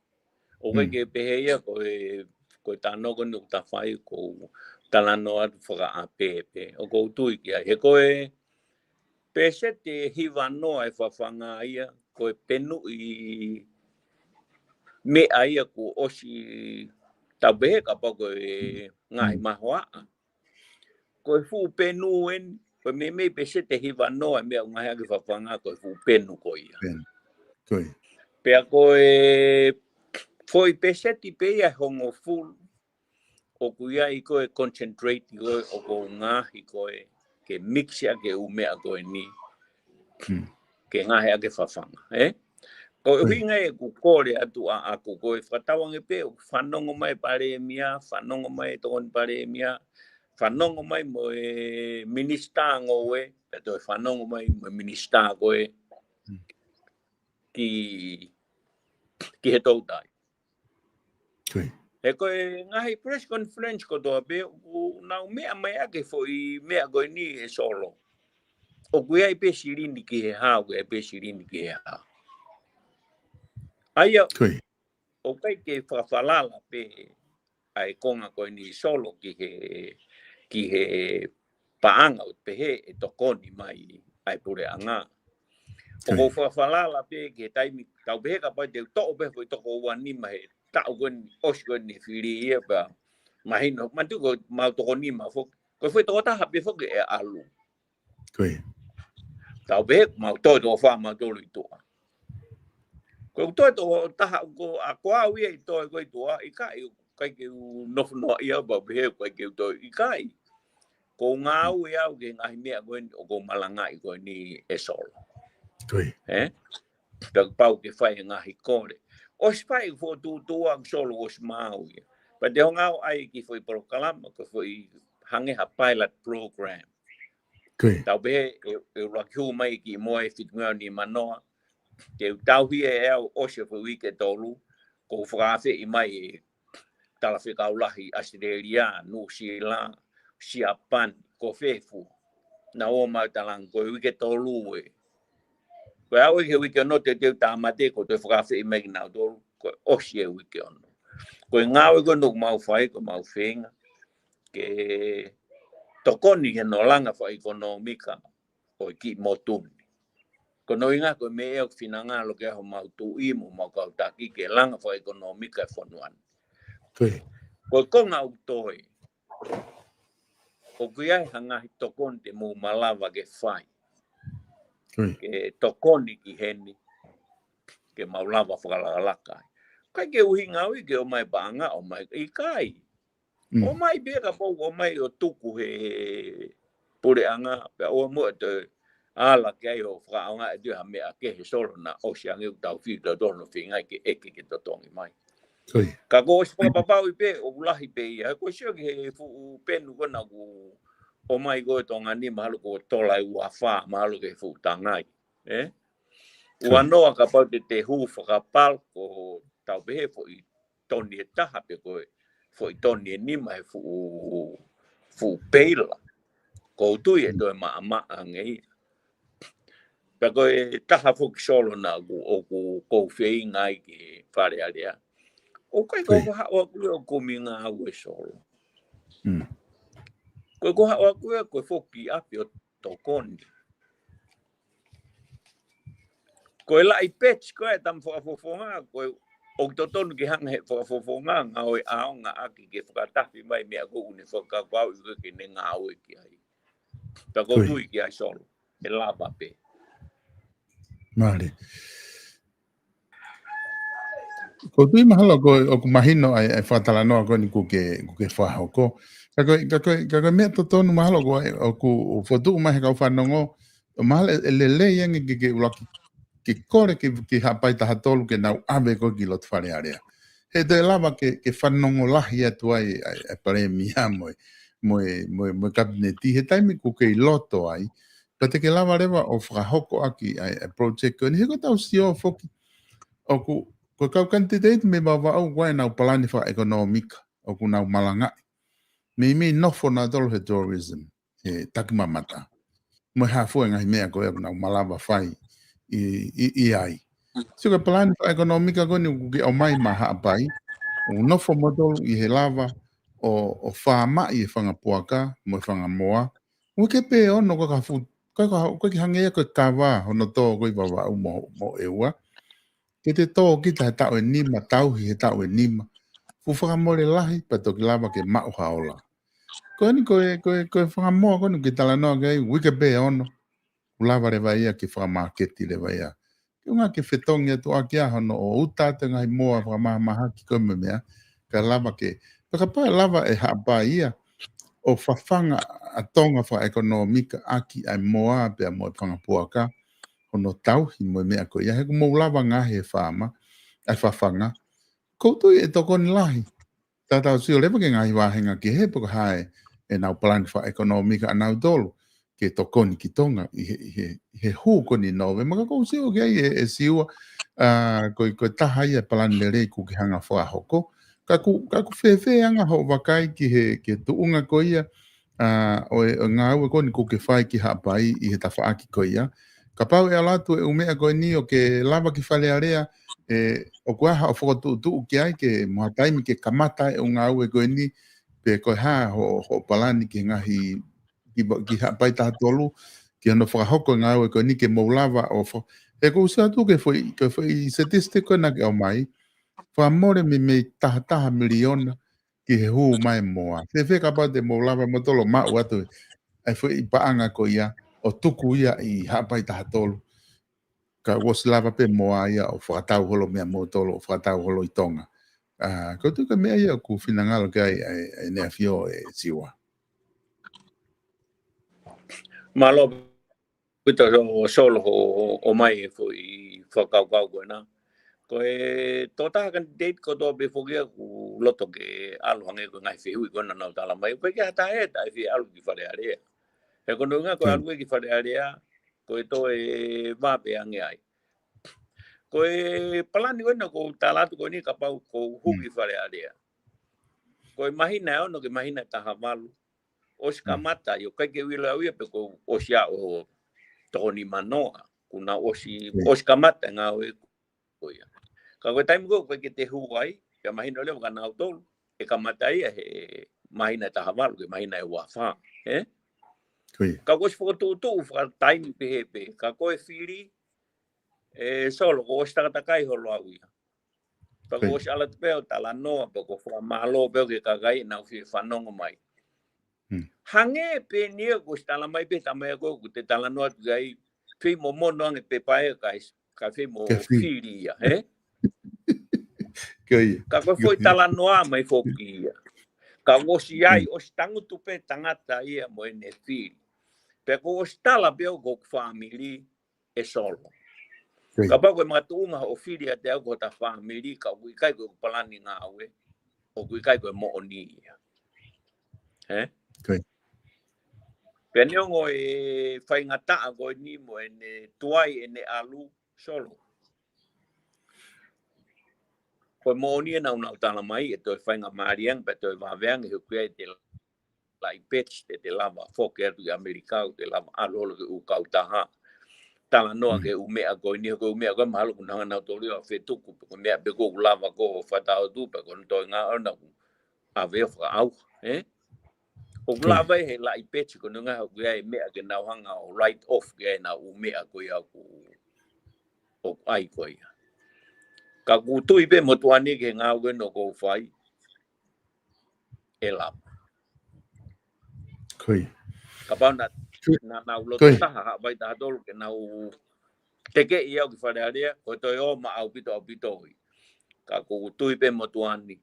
o ke pehe ia ko tano ko nuk ta fai ko talano at whaka a pepe o ko tui ke ai he ko e pese te hiwa noa e whawhanga ia ko e penu i me ai ko osi tabehe ka pa ko e ngai mahoa ko e fu penu en ko me pese te hiwa noa me ngai ake whawhanga ko e fu penu ko ia pea ko e foi pese ti pe ia hongo full o kuia i ko e concentrate o ko ngahi ko e ke mix ya ke umea ko e ni ke ngahi ake whawhanga ko hinga e ku kore atu a aku ko e whatawang e pe whanongo mai pare mia whanongo mai tokon pare mia whanongo mai mo e minista ngo e peto e whanongo mai mo minista ko e ki he tautai e ko e ngahi press conference ko toa pe nau mea mai ake foi mea ko ni e solo o kuia i pe sirini ki he hao e pe sirini ki he hao aia o kai ke whawhalala pe ai konga ko ni solo ki he paanga o pe he e tokoni mai ai pure anga o ko whawhalala pe ke taimi tau pe ka pa te to pe foi toko wani mai tau kon osgo ni fili ia pa mahino mantu ko mau toko ni ma fo ko foi toko ta hape fo ke e alu tau pe mau to fa mau to lu to ko to ta ko akwa wi to ko to i kai ke no ia ba pe ko ke to i kai ko ngau ia ke ngai me ko malanga ko ni e solo tak pau ke fai ngai kore o spai fo tu ang solo os mau ia pa de ngau ai ki foi proclama ko foi hange ha pilot program tau be e rakhu mai ki mo e fit ngani manoa ke tau hi e o se fo wike tolu ko frafe i mai tala fe kaulahi Australia New Zealand Japan ko fefu na o ma talang ko wike tolu e ko au ke wike no te tamate ko te frafe i mai na do ko o se wike on ko ngau ko no mau fai ko mau fenga ke tokoni he no langa fa economica o ki motun ko no inga ko me o finanga lo ke ho mau tu i mo mau ka ta ki ke langa fa economica fo nuan ko nga utoi o kuia hanga tokon te mo malava ke fai ke tokoni ki heni ke maulava fa la laka kai ke uhinga wi ke o mai banga o mai i kai o mai be ka po o mai o tuku he pure anga o mo te ala ke o fra anga e ha me ke solo na o sia ngi tau fi do no finga ke ke to tongi mai ka go spo papa i pe o lahi pe ia ko sio ke fu penu ko na ku o mai go tonga ni malu ko tola u afa malu ke fu tangai ua noa ka pa te hu fa pal ko tau be fo i toni ta ha pe ko foi toni ni mai fu pela ko tu e to ma ngai pa ko ta ha fu solo na ko fei ngai ki fare alia o kai ko ha o ko minga o solo Ko hawa ko foki api o tokoni. Ko la I patch ko tam fofonga ko o toton ki hang he fofonga nga o aonga aki ke fokatafi mai me ko une fokakau ke ne nga o ki ai. Ta ko tu ki ai solo. E la pape. Mari. Ko tui mahalo ko o ku mahino ai fatala no ko ni ku ke fa ko. Ka me to tonu mahalo ko o ku fotu mai ka fa no mahal le yang ke ulaki ke kore ke hapai ta hatolu ke nau ave ko ki lot fare area. He de lava ke fa no lahi atu ai pare mi amo mo kabineti he taimi ku ke loto ai. Pate ke lava reva o fra hoko aki ai project ko ni ko tau sio foki o ku ko kau kantidate me bava au wai nau palani fa economic o ku nau malanga me no for na dol he tourism e takimamata mo ha fu ngai me ko nau malava fai i ai so ke palani fa economic ko ni ku o mai maha pai no for model I he lava o fa ma I fanga puaka mo fanga moa o ke pe ono ko ka fu ko ki hange ko kava ono to ko I bava mo ewa ke te tō ki ta tau e nima tau hi he tau e nima. Fu whakamore lahi pa toki lava ke mau haola. Ko ni koe whakamoa ko ni ki tala noa kei wike be ono. Ulava re vai ia ki whakamaketi re vai ia. Ki unga ke whetongi atu a kia hono o uta te ngai moa whakamaha ki koe me mea. Ka lava ke. Whakapai lava e hapa ia o whawhanga a tonga wha ekonomika aki ai moa pe a moa whangapuaka. Ono tau hi mo mea ko ia he ko mo lava ngahe fama ai fafanga ko tu e toko ni lahi tata si o lepa ke ngahi wahenga ki he poko hae e nau plan fa economica nau dolo ke toko ni ki tonga he hu ko ni nove maka ko si o ke e siua ko taha ia plan lere ku ki hanga fa hoko ka ku fefe anga ho wakai ki he ke tuunga ko ia o ngau ko ni ku ke fai ki hapai I he tafa aki ko ia ka pau e alatu e umea koe ni o ke lava ki whale area o kuaha o whakatu ki ai ke moha taimi ke kamata e unga au e koe ni pe koe ha ho palani ki ngahi ki hapai taha tolu ki ano whakahoko ngā au e koe ni ke mou lava o e ko usa tu ke foi statistiko na ke o mai whamore me taha miliona ki he hu mai moa te ka pau te mou lava mo tolo mau atu ai foi paanga ko ia o tuku ia I hapai taha tolu. Ka waslava pe moa ia o whakatau holo mea mo tolo o whakatau holo I tonga. Ko tuka mea ia ku whinangalo kai e nea fio e siwa. Malo pita o solo o mai e foi whakaukau koe nā. Ko e tōtaha kan date ko tō pe whokia ku loto ke aluhange ko ngai whihui kona nau tala mai. Koe ke hata he tai whi alu ki whare area. He kono ngā koe alu ki whare area, koe tō e wape ange ai. Koe palani koe na ko tālatu koe ni ka pau ko huki whare area. Koe mahina ono ke mahina taha malu. Osi ka mata, yo kai ke wila uia pe ko osi a o tōni manoa. Kuna osi ka mata ngā oe koe. Ka koe taimi koe ke te huai, ka mahina leo ka nau tolu, e ka mata ia he mahina taha malu, ke mahina e wafaa. Ka koe si whakatūtū whaka taimi pehepe, ka koe whiri, solo ko osi takatakai holo au ia. Pa ko osi ala te peo tala noa, pa ko whakamalo peo ke kakai nau whiri whanongo mai. Hange pe nia ko si tala mai pe tamai ko te tala noa tu gai, whi mo mono ange pe pae ka whi mo whiri ia, he? Ka koe foi tala noa mai whoki ia. Ka osi ai, osi tangutu pe tangata ia mo ene whiri. Pe ko o stala peo ko family e solo. Ka pa ko mga tuunga o whiri a te au ko ta family ka ui kai ko palani ngā aue o kui kai ko mo oni ia. He? Pe neongo e whaingata a ko ni mo ene tuai ene alu solo. Ko mo oni e nau tala mai e toi whainga mariang pe toi waweang e hukia e te lai pets te lava foke atu i Amerika te lava alolo ke ukau taha tala noa ke umea ko ni ko umea ko mahalo kunanga na toli o fetuku ko mea be ko lava ko fatao tu pe ko toi nga ona ave fa au o lava he la ipetsi ko nga ho ia me ke na hanga o right off ke na u me ko ia ku o ai ko ia ka ku tu ipe mo tuani ke nga we no ko fai ela koi ka pa na lo ta ha vai ta dol ke na u te ke ia ki fa ria ko to yo ma au pito ka ku tu ipe mo tuani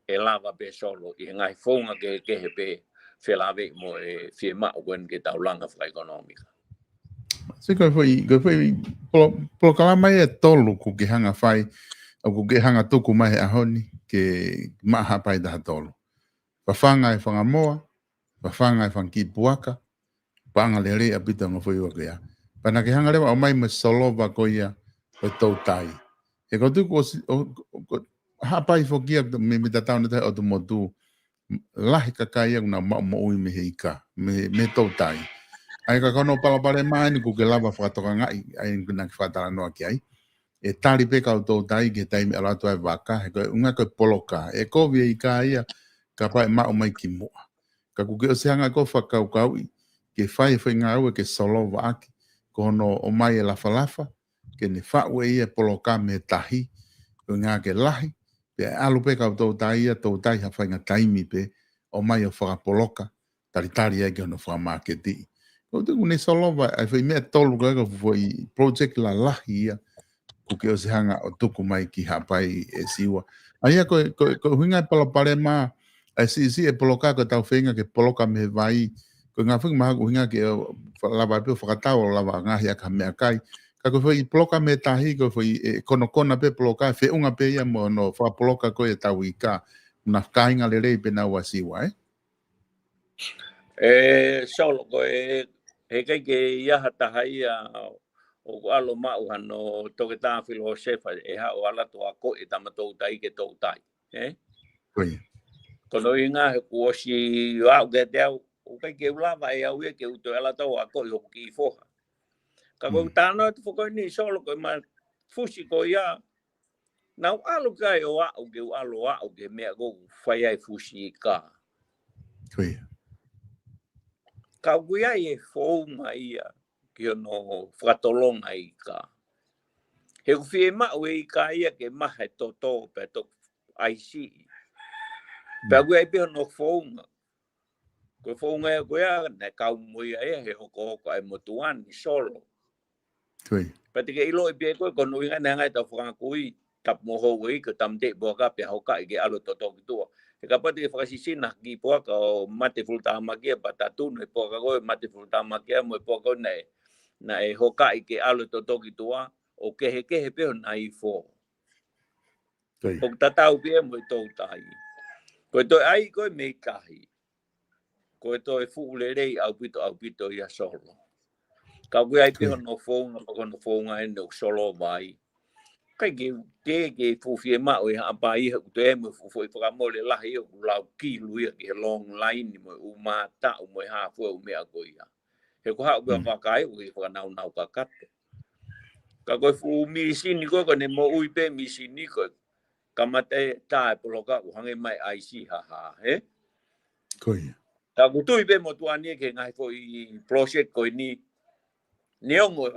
e lava pe solo i ngai fonga ke he pe felave mo e firma o wen ke taulanga fra económica. Se ko foi pro kala mai e tolu ku ke hanga fai o ku ke hanga tuku mai a honi ke maha pai da tolu. Pa fanga e fanga moa, pa fanga e fanki puaka, panga le re apita ngo foi o ke ya. Pa na ke hanga le o mai me solo va ko ia o tau tai. E ko tu ko ha pai fo kia me ta tau na o tu motu lahi ka kai na ma mo me heika me tau tai. Ai ka kono pala mai ni ku ke lava whakatoka ngai ai na ki whatara noa ki ai. E tari peka o tau tai ke taimi ala toa e waka he koe unga koe poloka. E kovia i ka ia ka pai mao mai ki mua. Ka ku ke o seanga ko whakau ke whai ngā ue ke solo waaki kono o mai e lafa ke ne whaue ia poloka me tahi o ngā ke lahi pe alu peka o tau tai ia tau tai ha whainga taimi pe o mai o whakapoloka tari e ke ono whamaketi. O te kune solova, ai whai mea tolu kaka foi project la lahi ia, ku ke o se hanga o tuku mai ki hapai e siwa. Ai a ko huinga e palapare maa, ai si e poloka ko tau whenga ke poloka me vai, ko ngā whinga maha ko huinga ke lava peo whakatau o lava ngahi a ka mea kai, ka ko whai poloka me tahi, ko whai kona pe poloka, whiunga pe ia mo no whapoloka ko e tau i ka, na kainga le rei pe nau a siwa, Solo ko he kai ke ia tahai o alo mau hano toke tā whilo sefa e ha o ala toa ko e tamatou tai ke tau tai. Kono i ngā he kuosi au ke te au o kai ke ulawa e au e ke uto ala tau a ko i hoku ki foha. Ka kou tāna te whakoi ni solo ko ma fusi ko ia nau alu kai o au ke alo au ke mea kou whai ai fusi i ka. Ka kuia e whounga ia ki ono whakatolonga i ka. He kuwhi e mau e i ka ia ke maha to pe to aisi. Pea kuia e pia no whounga. Ko whounga e kuia ne kau muia e he hoko e motuani solo. Pea te ke ilo e pia koe kono inga nanga e tau whakakui tap moho i ka tamte boaka pia hoka i ke alo to ki tua. E ka pati e whakasisina ki poaka o mate fultamakia patatunu e poaka koe mate fultamakia mo e poaka na e hoka i ke alo to toki tua o kehe peo na i fō. O tatau pia mo e tau tahi. Koe toi ai koe mei kahi. Koe toi fuule rei au pito ia solo. Ka koe ai pia no whonga pako no whonga e no solo vai. Kai ke fufi e mao e hapa i haku te emu fufu i whakamole lahi o lau kilu ia ki he long line mo u mata o mo e hafu e u mea koia. He ko hau bea whakai o ki whakanau kakate. Ka koe fu misini koe ko ne mo ui pe misini koe. Ka mate tae poloka u hange mai aisi haha, he? Koia. Ka kutui pe mo tuani ke ngai fo i project koe ni neongo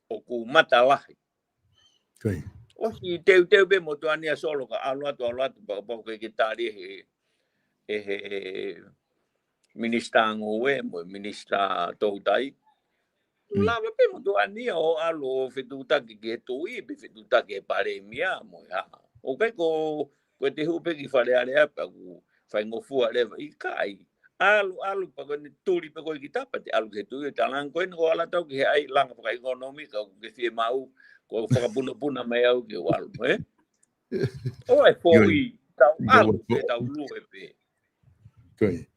o ku mata lahi. Koia. O si teu be mo tuani a solo ka alu atu pa ke tari he minister ngoe mo minister toutai. Lava pe mo tuani o alu fetuta ke tui pe fetuta ke pare mia mo ya. O kai ko te hupe ki fare area pa ku fai ngofu ale i kai. Alu pa ko ni turi pe ko ki tapa te alu ke tui talang ko no ala tau ki ai lang pa ekonomi ka ke fie mau ko whakapuna mai au ke walu, eh? O e fōi, tau alu pe tau lue pe. Koe.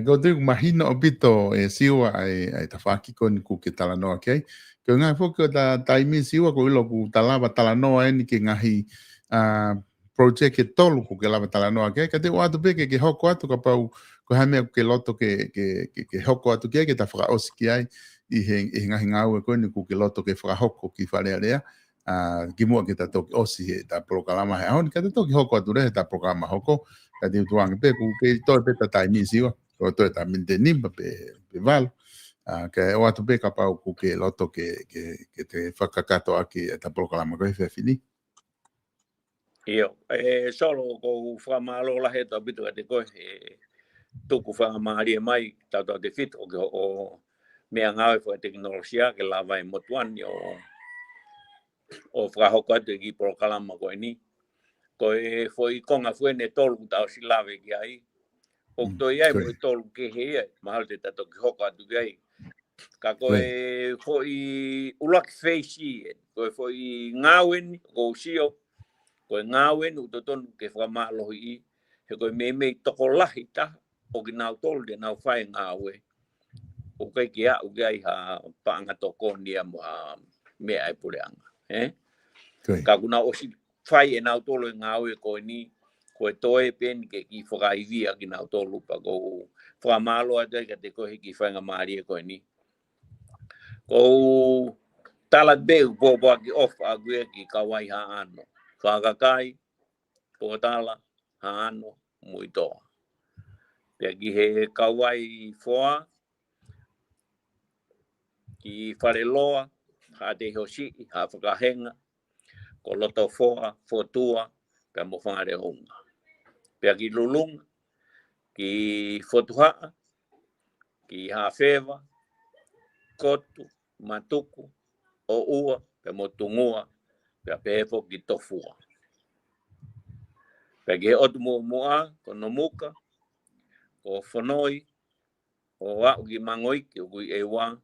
Ko te mahina o pito e siwa ai ta whakiko ni ku ke talanoa kei. Ko ngai whoka ta taimi siwa ko ilo ku talawa talanoa e ni ke ngahi project ke tolu ku ke lava talanoa kei. Ka te watu pe ke hoko atu ka pau ko hamea ke loto ke hoko atu kei ke ta whakaosi ki ai. I he ngahi ngau e koe ni ku ke loto ke whakahoko ki wharearea. Ki mua ke ta toki osi he ta prokalama he ahoni. Ka te toki hoko atu rehe ta prokalama hoko. Ka te utuanga pe ku ke toi pe ta taimi siwa. o to ta minteni pe valo ke o atu be ka pau ku ke loto ke te whakakato aki e ta proklama koe fini. Io, solo ko whamalo la he ta bitu te koe tuku whamari mai tau te fit o mea ngawe fo teknologia ke la vai motuani o whahoko atu ki proklama koe ni. Koe foi konga fuene tolu tau si lawe ki ai. O to iai mo tolu ke he mahal te tato ki hoko atu ki ai. Ka koe foi ulak feisi koe foi ngawen ko sio koe ngawen u totonu ke whamalo i he koe me toko lahi ta o ki nau tolu de nau whai ngawe. O kai ki au ki ai ha paanga toko nia mo mea ai pureanga. Ka kuna osi whai e nau tolu e ngawe koe ni koe toe pen ke ki whakaivia ki nau tolu pa ko whamalo a te ka te koe ki whainga maari e koe ni. Ko tala beu bobo ki ofa ague ki kawai ha ano. Whakakai, ko tala ha ano muito. Pea ki he kawai foa, ki whareloa, ha te hoshi, ha whakahenga, ko loto foa, fotua, pea mo whangare honga. Pea ki lulunga, ki fotuhaa, ki hawhewa, kotu, matuku, o ua, pe mo tungua, pe pefo ki tofua. Pe ki otu mua, ko nomuka, ko whanoi, o wau ki mangoi, ki o kui ewa.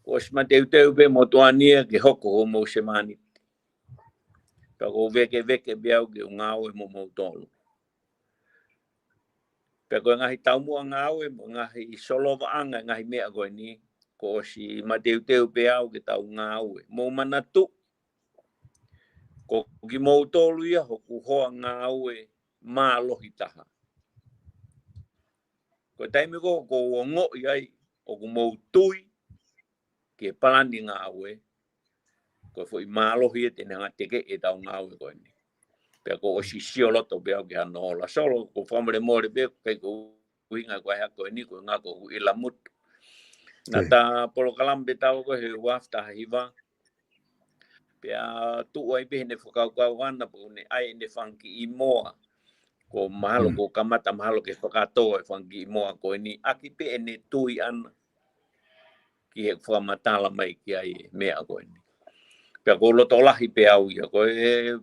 Ko sima teu pe mo tuania ki hoko ho mo semani. Pe ko veke beau ki o ngau e mo tolu. Pe ko ngahi tau mua ngau e mo ngahi solova anga ngahi mea koe ni. Ko si ma teu pe au ki tau ngau e. Mo manatu. Ko ki mo tolu ia hoku hoa ngau e maa lohi taha. Ko taimi ko o ngo iai o ku mo tui ke palani ngau e. Ko foi maa lohi e tene nga teke e tau ngau e koe ni. Pe ko o si sioloto pe au ki hanola. Solo ko whamare more pe kai ko uhinga koe hako e ni ko ngā ko ila mutu. Nā tā polo kalambe tau ko he wafta hiva. Pea tuua i pehe ne whakaukau ana po ne ai ne whanki i moa. Ko mahalo ko kamata mahalo ke whakatoa e whanki i moa ko ni aki pehe ne tui ana. Ki he whamatala mai ki ai mea ko ni. Pea ko loto lahi pe au ia ko e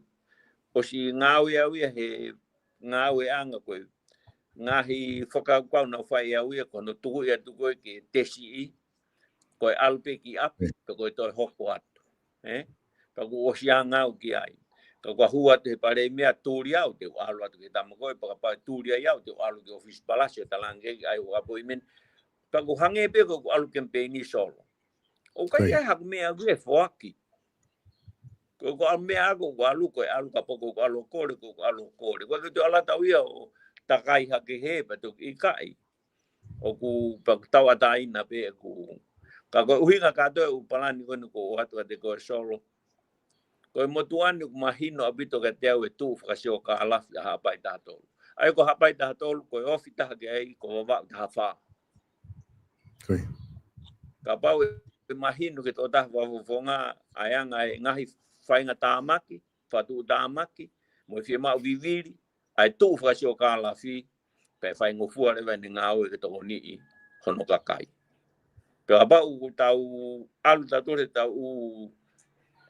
o si ngāui au ia he ngāui anga ko ngahi whakaukau na whai au ia ko no tuku ia tuku e ke tesi i. Ko e alpe ki api pe ko e toi hoko atu. Ka ku o si ngau ki ai. Ka kua hua te pare mea tūri au te alu atu ki tamako e paka pai tūri ai au te alu ki office palacio talange ai o apoimen. Ka ku hange pe ko alu kempeni solo. O kai ai haku mea gue whaki. Ko alu mea ako ko alu ko e alu ka poko ko alu kore ko alu kore. Ko te ala tau ia o takai hake he pa tu i kai. O ku tau ataina pe ku. Ka ko uhinga katoe upalani kono ko atu ate ko solo. Ko e motuani ku mahino abito ka te au e tu whakasio ka alafi a hapai taha tolu. Ai ko hapai taha tolu ko e ofi taha ke ai ko wawau taha wha. Ka pau e mahino ke tō taha wawafonga aianga e ngahi whainga tāmaki, whatu tāmaki, mo i whia mau viviri, ai tu whakasio ka alafi, ka e whaingo fuare wani ngāu e ke toko ni i hono kakai. Pea pau tau alu tatore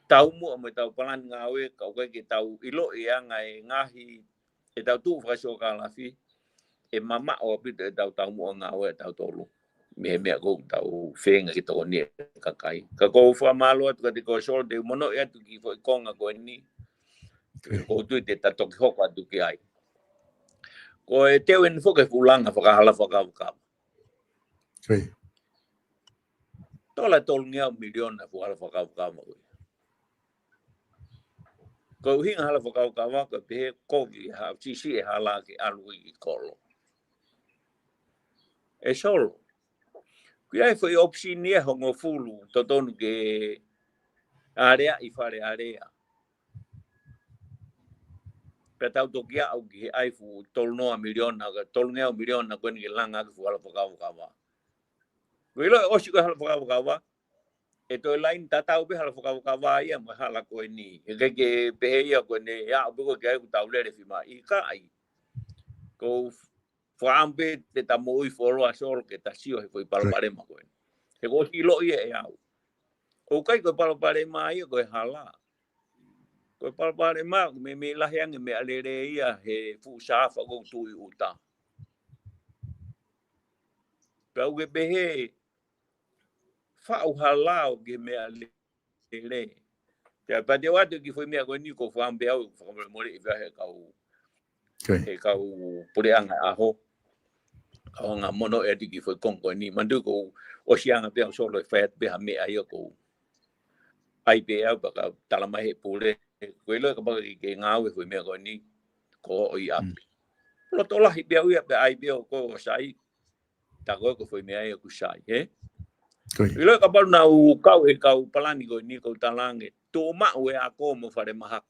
tau mua mo tau palani ngawe ka koe ke tau ilo e anga e ngahi e tau tu whakasio ka alafi e mama o apito e tau mua ngawe e tau tolu me mea kou tau whenga ki toko ni e kakai ka kou whamalo atu ka te kou solo te mono e atu ki fwoi konga koe ni kou tui te tatoki hoko atu ki ai ko e teo en whoke fulanga whakahala whakawakawa tola tolu ngeau miliona whakahala whakawakawa ko hinga hala whakaukawa ka pehe kovi ha sisi e hala ki alu i kolo. E solo. Kia e whai opsi nia hongo fulu totonu ke area i whare area. Petau toki au ki ai fu tolnoa miliona ka tolngea miliona ko ni langa fu ala pokawa. Wilo osi ko ala pokawa. Eto lain tatau be ala pokawa ia ma hala ko ni. Ke beheia ko ne ya bu ko ke ku taulere fima I ka ai. Ko frambe te tamoi folo asol ke tasio he foi palpare ma ko. He ko hilo ia ya. O kai ko palpare ma ia ko hala. Ko palpare ma me lahiang me alere ia he fu safa go tu uta. Pau ke behe fa o halao ke me alere. Ya pa de watu ki foi me ko ni ko fam be au fa mo le he kau. He kau pure anga aho. Kau nga mono e ki foi konko ni mandu ko o sianga be solo fet be ha me ai ko. Ai be au ba talama he pure Kuelo ka ba ke ngau foi me ko ni ko o ia. Lo tola hi be ia be ai be ko sai. Ta ko foi me ai ko sai, he. Kuelo ka ba na u kau he kau palani ko ni ko talange. To ma we a ko mo fare maha.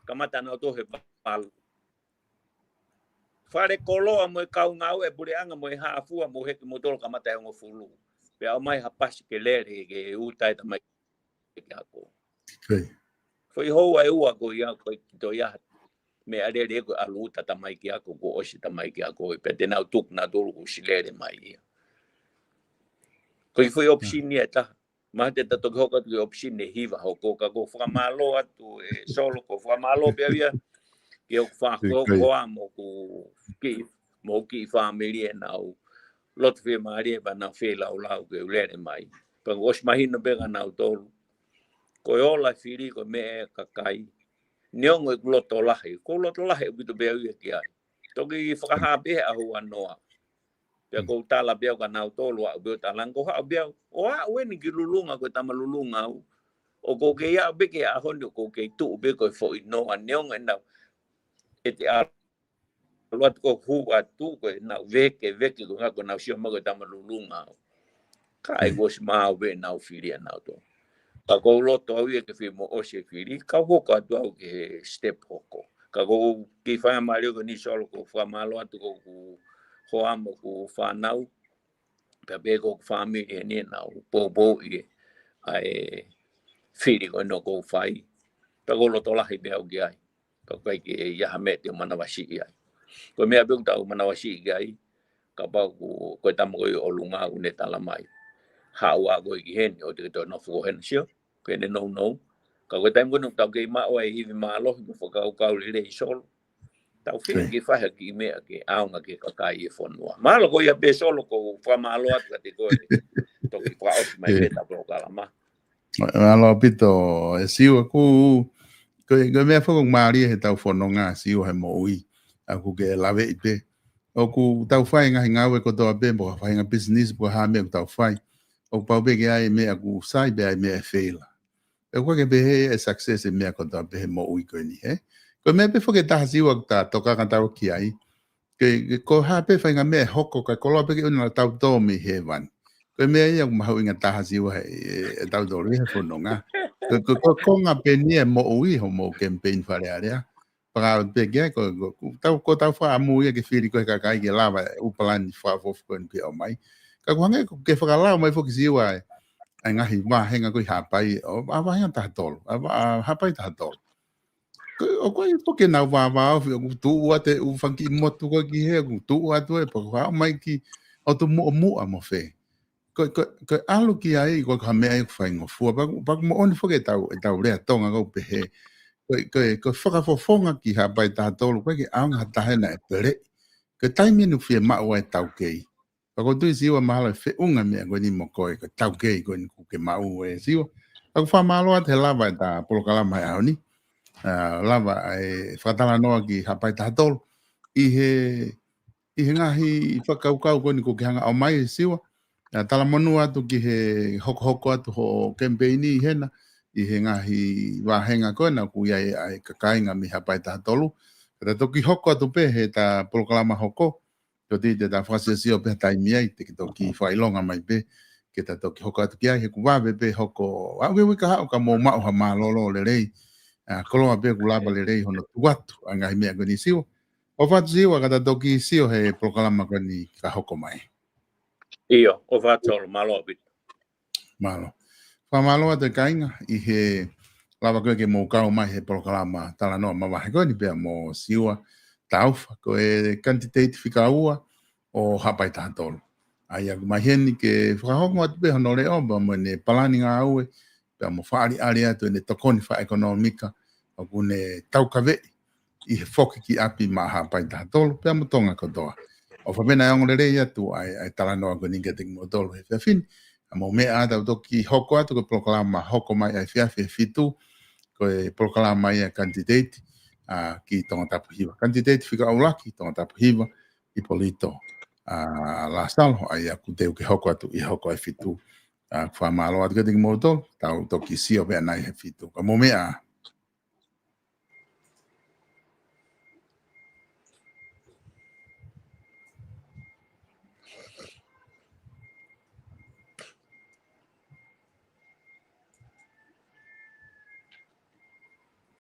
Kamata na to he pal. Fare kolo mo kau ngau e bure anga mo ha fu mo he mo tol kamata ngo fulu. Pe au mai ha pas ke lere ke u tai ta mai ke ako. Foi ho ai ua ko ia ko to ia me ale le ko aluta tamai ki ako ko osi tamai ki ako pe te na tuk na dolu ko silere mai. Ko foi option ia ta ma te to ko ko option ne hiva ho ko ka ko fa malo atu solo ko fa malo pe ia ki o fa ko amo ko ki family na o lot fe mari ba na fe la o la ko lere mai. Pa os mai no be na dolu. Ko ola firi ko me kakai neongo loto lahi ko loto lahi bitu be ia ki ai toki fakaha be a ho anoa pe ko tala be ka na tolu a be talang ko ha be o a weni ki lulunga ko tamalulunga o ko ke ia be ke a hondo ko ke tu be ko fo no a neongo na ete a lot ko hu a tu ko na veke ko ko na sio mo ko tamalulunga kai go sma be na firi na to ka ko loto au ke fimo o se firi ka ho ka tu au ke step hoko ka ko ki fa mario ko ni solo ko fa malo atu ko ho amo ko fa nau pe be ko family ni na po i ai firi ko no ko fai ka ko loto la be au ai ka kai ke ya me te mana wasi ai ko me abu ta mana wasi ai ka ba ko tamo o lunga une tala mai hawa go ki hen o te to no fu hen sio ke no ka ko tam ko no ta ke ma o i ma lo ko ka le solo ta fi ki fa ki me ke a nga ke ka kai fo no ma lo ko ya be solo ko fa ma lo at te ko to ki fa o mai beta pro kala ma alo pito siu ku ko me fo ko mari he ta fo no nga siu he mo i aku ke lave ipe o ku ta fa nga we ko to be bo fa nga business bo ha me ta fa o pa be ke ai me aku sai be ai me fail e ko ke be success me ko ta be mo i ko ni he ko me be fo ke ta siu ta to ka ta ki ai ke ko ha be fa nga me hoko ka ko lo be ke una ta to me he van ko me ia ma ho nga ta siu he ta do ri fo no nga ko nga pe ni mo i ho mo campaign fa le area para pegar ko ta fa mu ia ke firi ko ka kai ke lava o plan fa fo ko ke o mai ka ko nga ke fa la mai fo ke siu ai nga hi ma henga ko ha pai o va nga ta tol ha pai ta tol o ko po ke na va tu ate u fa ki mo tu ko ki he tu atu e po ha mai ki o tu mo mo fe ko alu ki ai ko ka me ai fa ngo fu ba mo on fo ke ta le tonga ko pe he ko whakafofonga ki ha pai tātolu koe ki aonga tahena e pere. Ko taiminu whia mao e tau kei. Pako tui siwa mahala e whiunga mea koe ni mo koe ko tau kei koe ni kuke mau e siwa. Pako whamaloa te lava e tā polokalama e aoni. Lava e whakatala noa ki ha pai tātolu. I he ngahi whakaukau koe ni kuke hanga au mai e siwa. Tala monu atu ki he hoko atu ho campaigni hena. I he ngahi wahenga koe na ku iai ai kakainga mi hapai taha tolu. Kata toki hoko atu pe he ta polokalama hoko. Ko ti te ta whasesio pe taimi ai te ki toki whailonga mai pe. Ke ta toki hoko atu ki ai he kuwawe pe hoko. Awe wika hao ka mō mao ha mālolo le rei. koloa pe kulaba le rei hono tuatu anga hi mea koni siwa. O whatu siwa kata toki sio he proklama koni ka hoko mai. Iyo, o whatu malo bit. Malo. Whamaloa te kainga i he lava koe ke mō kau mai he proklama tala noa mawahe koni pia mō siwa taufa ko e candidate whika ua o hapai tātolo. Ai aku mai heni ke whakahongo atu pe hono le oba mo ne palani ngā aue pia mo whaari ari atu ne tokoni wha ekonomika o kune taukawei i he whoki ki api ma hapai tātolo pia mo tonga kotoa. O whamena e ongore rei atu ai tala noa ko ninga tingi mo tolo he whiawhini. Mo mea ata toki hoko atu ko proklama hoko mai ai whiawhi fitu ko e proklama mai a candidate ki tonga tapu hiwa. Candidate whika aulaki tonga tapu hiwa i polito la salo ai aku teu ke hoko atu i hoko ai fitu. Whamalo atu ka tingi mo tolo tau toki sio vea nai he fitu. Ka mo mea